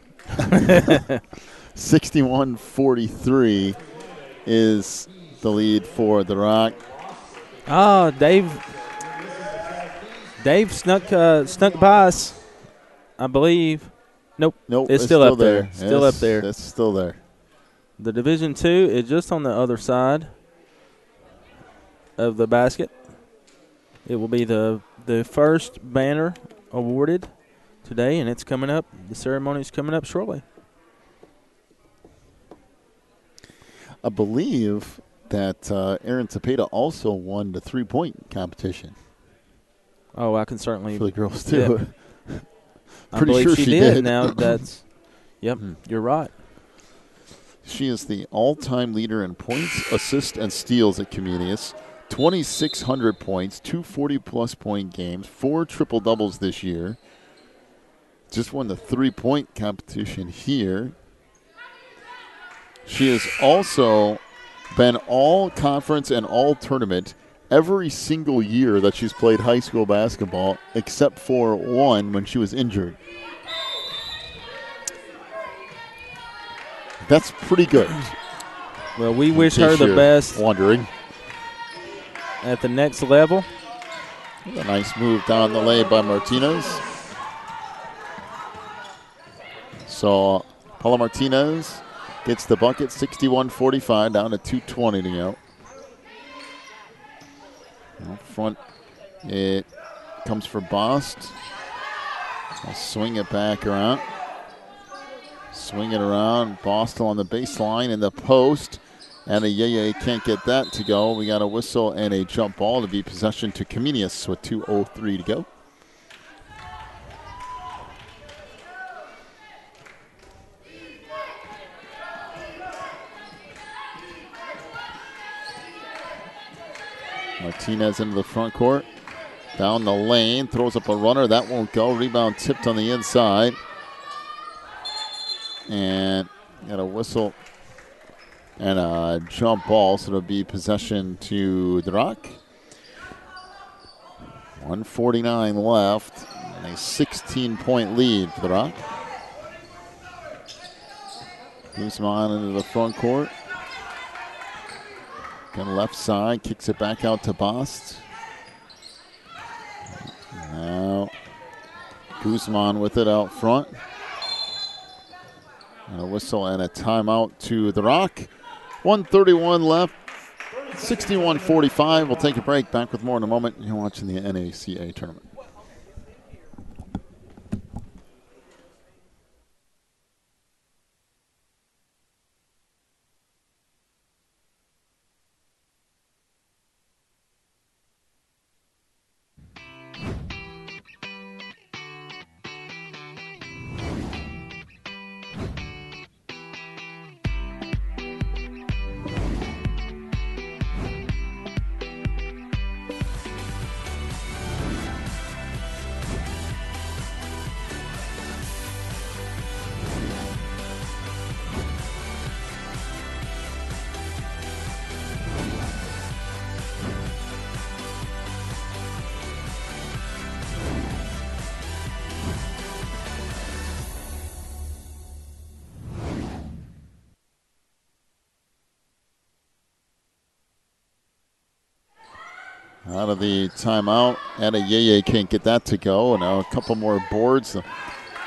B: 61-43 is the lead for the Rock.
C: Oh, Dave snuck by us, I believe. Nope. It's still up there. Still up there.
B: It's still there.
C: The Division II is just on the other side of the basket. It will be the first banner awarded today, and it's coming up. The ceremony is coming up shortly.
B: I believe that Erin Cepeda also won the three-point competition.
C: Oh, I can certainly.
B: For the girls, too.
C: Yeah.
B: Pretty sure she did.
C: Now that's, yep, you're right.
B: She is the all-time leader in points, assists, and steals at Comenius. 2,600 points, 2 40-plus point games, 4 triple-doubles this year. Just won the three-point competition here. She has also been all-conference and all-tournament every single year that she's played high school basketball, except for one when she was injured. That's pretty good.
C: Well, we wish her the best.
B: Wondering.
C: At the next level.
B: A nice move down the lane by Martinez. So Paula Martinez gets the bucket, 61-45, down to 2:20 to go. Up front, it comes for Bost. I'll swing it back around. Swing it around. Boston on the baseline in the post. And Adeyeye can't get that to go. We got a whistle and a jump ball to be possession to Comenius with 2:03 to go. Martinez into the front court. Down the lane. Throws up a runner. That won't go. Rebound tipped on the inside. And got a whistle and a jump ball, so it'll be possession to the Rock. 1:49 left, and a 16-point lead for the Rock. Guzman into the front court. Got left side, kicks it back out to Bost. Now Guzman with it out front. And a whistle and a timeout to the Rock. 1:31 left, 61-45. We'll take a break. Back with more in a moment. You're watching the NACA tournament. Out of the timeout, Adeyeye can't get that to go. Now a couple more boards.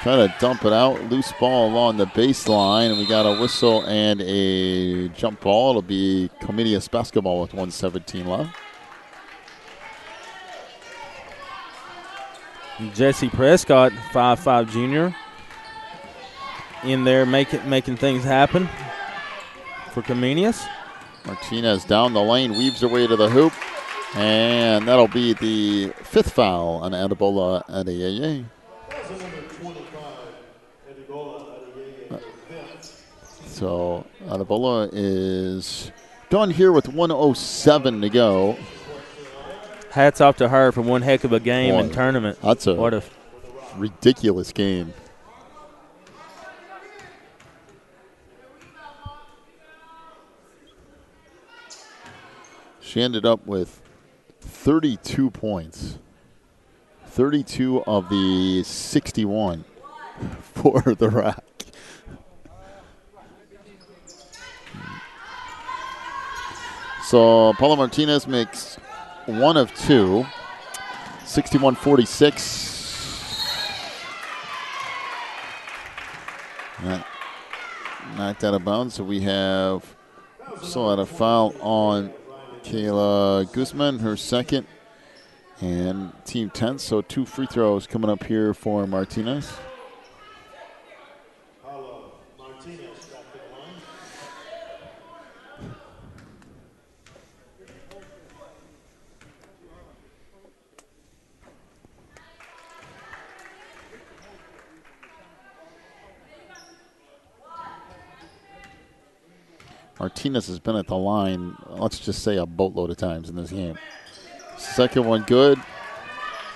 B: Try to dump it out. Loose ball along the baseline. And we got a whistle and a jump ball. It'll be Comenius basketball with 1:17 left.
C: Jesse Prescott, 5'5" junior, in there making things happen for Comenius.
B: Martinez down the lane, weaves her way to the hoop, and that'll be the 5th foul on Adebola Adeyeye. So Adebola is done here with 1:07 to go.
C: Hats off to her for one heck of a game and tournament.
B: That's a ridiculous game. She ended up with 32 points. 32 of the 61 for the Rock. So Paula Martinez makes 1 of 2. 61-46. Knocked out of bounds. So we have still had a foul on Kayla Guzman, her second, and team 10. So 2 free throws coming up here for Martinez. Martinez has been at the line, let's just say, a boatload of times in this game. Second one good.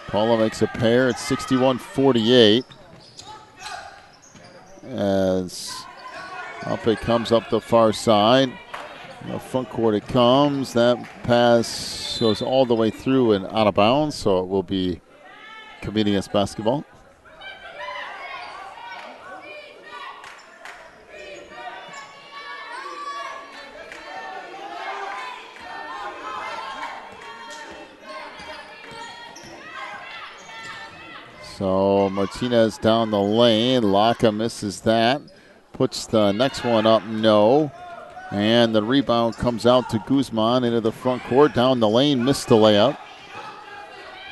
B: Paula makes a pair at 61-48. As up it comes up the far side. The front court it comes. That pass goes all the way through and out of bounds, so it will be Comenius basketball. So Martinez down the lane. NACA misses that. Puts the next one up, no. And the rebound comes out to Guzman into the front court. Down the lane, missed the layup.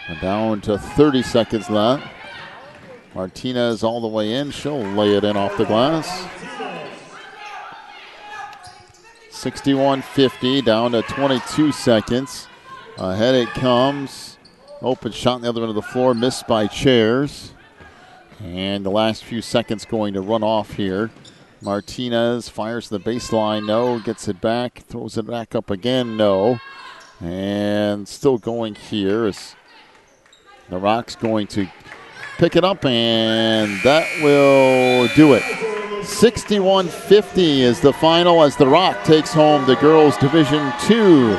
B: And down to 30 seconds left. Martinez all the way in. She'll lay it in off the glass. 61-50, down to 22 seconds. Ahead it comes. Open shot on the other end of the floor, missed by Chairs. And the last few seconds going to run off here. Martinez fires the baseline, no. Gets it back, throws it back up again, no. And still going here is the Rock's going to pick it up, and that will do it. 61-50 is the final as the Rock takes home the Girls Division II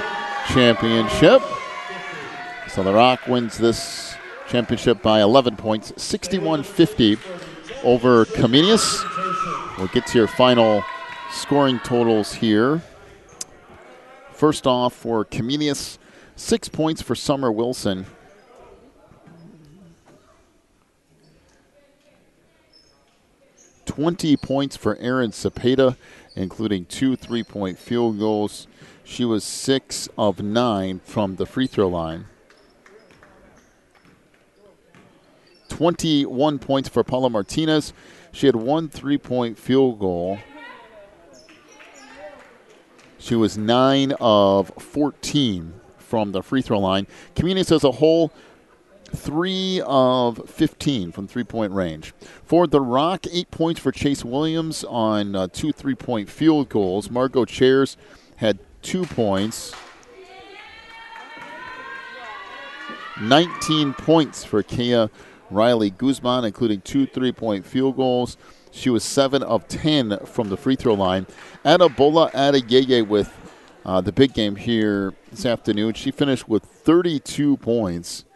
B: championship. So the Rock wins this championship by 11 points, 61-50 over Comenius. We'll get to your final scoring totals here. First off for Comenius, 6 points for Summer Wilson. $20 points for Erin Cepeda, including 2 3-point field goals. She was 6 of 9 from the free throw line. 21 points for Paula Martinez. She had 1 3-point field goal. She was 9 of 14 from the free throw line. Comenius as a whole, 3 of 15 from 3-point range. For the Rock, 8 points for Chase Williams on 2 3-point field goals. Margot Chairs had 2 points. 19 points for Kea Riley Guzman, including 2 3-point field goals. She was 7 of 10 from the free throw line. Adebola Adeyeye with the big game here this afternoon. She finished with 32 points.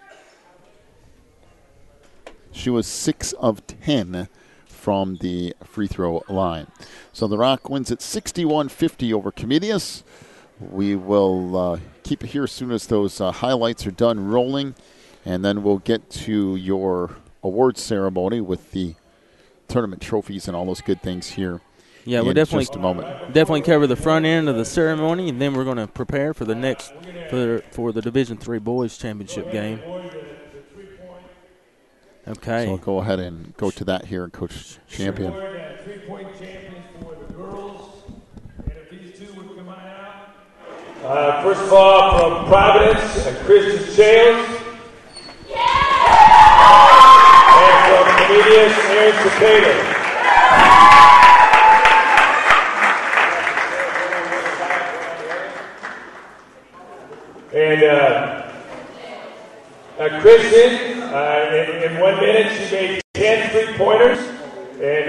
B: She was 6 of 10 from the free throw line. So the Rock wins at 61-50 over Comenius. We will keep it here as soon as those highlights are done rolling. And then we'll get to your awards ceremony with the tournament trophies and all those good things here.
C: Yeah, we'll definitely
B: just a moment.
C: Definitely cover the front end of the ceremony, and then we're going to prepare for the next for the Division III Boys Championship game. Okay.
B: So we'll go ahead and go to that here, Coach Champion.
D: 3-point champions for the girls. And if these two would come on out. First of all, from Providence, Christian Chales. And from Comenius, Aaron Cepeda. And Kristen, in 1 minute, she made 10 3-pointers. And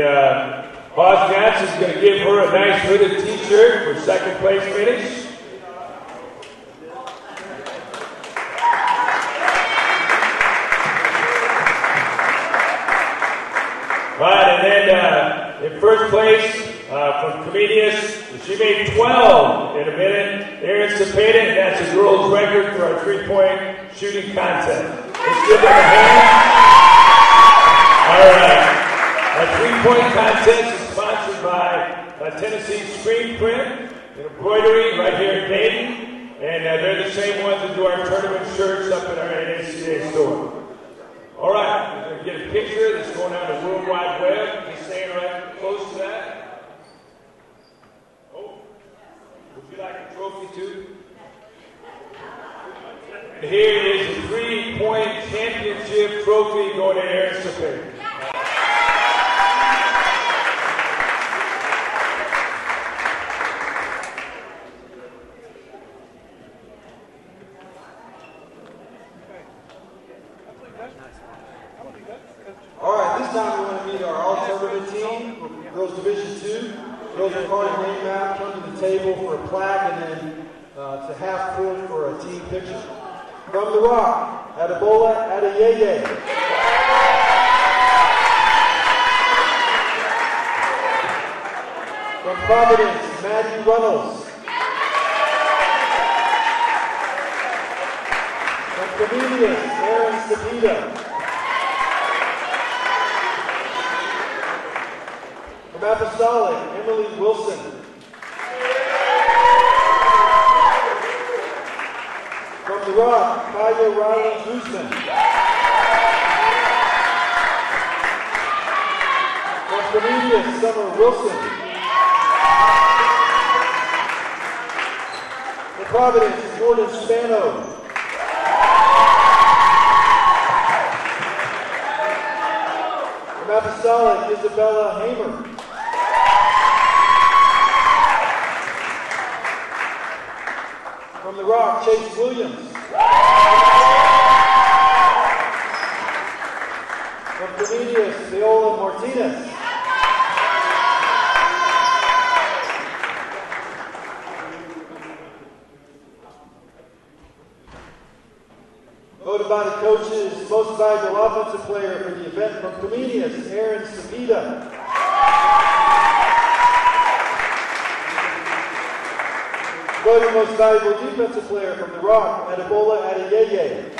D: Hoss Johnson's going to give her a nice hooded t-shirt for second place finish. Right, and then in first place from Comenius, she made 12 in a minute. Aaron Cepeda, and that's a girl's record for our 3-point shooting contest. Let's give them a hand. All right. Our 3-point contest is sponsored by Tennessee Screen Print and Embroidery right here in Dayton. And they're the same ones that do our tournament shirts up at our NACA store. All right, we're going to get a picture that's going on the World Wide Web. Just staying right close to that. Oh, would you like a trophy too? And here is a 3-point championship trophy going to Aaron Cepeda.
E: All right, this time we want to meet our all-tournament team, Girls Division 2. Girls are card and name map, come to the table for a plaque, and then to half court for a team picture. From the Rock, Adebola Adeyeye. From Providence, Matthew Runnels. From Comenius, Aaron Cepeda. From Apostolic, Emily Wilson. From the Rock, Kaya Riley Guzman. From Comenius, Summer Wilson. From Providence, Jordan Spano. From Apostolic, Isabella Hamer. From the Rock, Chase Williams. From Comenius, Viola Martinez. Voted by the coaches, most valuable offensive player for the event from Comenius, Aaron Cepeda. Voted most valuable defensive player from the Rock, Adebola Adeyeye.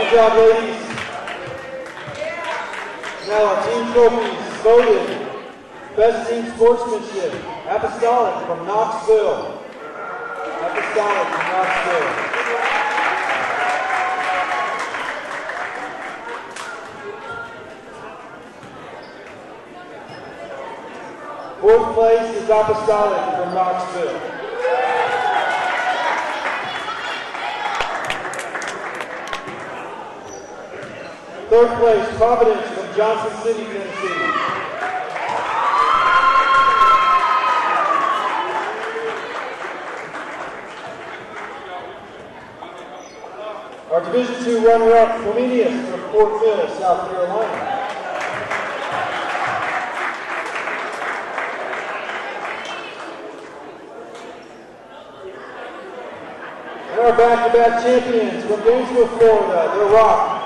E: Good job, ladies. Now our team trophies voted. Best team sportsmanship, Apostolic from Knoxville. Apostolic from Knoxville. Fourth place is Apostolic from Knoxville. Third place, Providence from Johnson City, Tennessee. Our Division II runner-up, Comenius from Fort Mill, South Carolina. And our back-to-back champions from Gainesville, Florida, the Rock.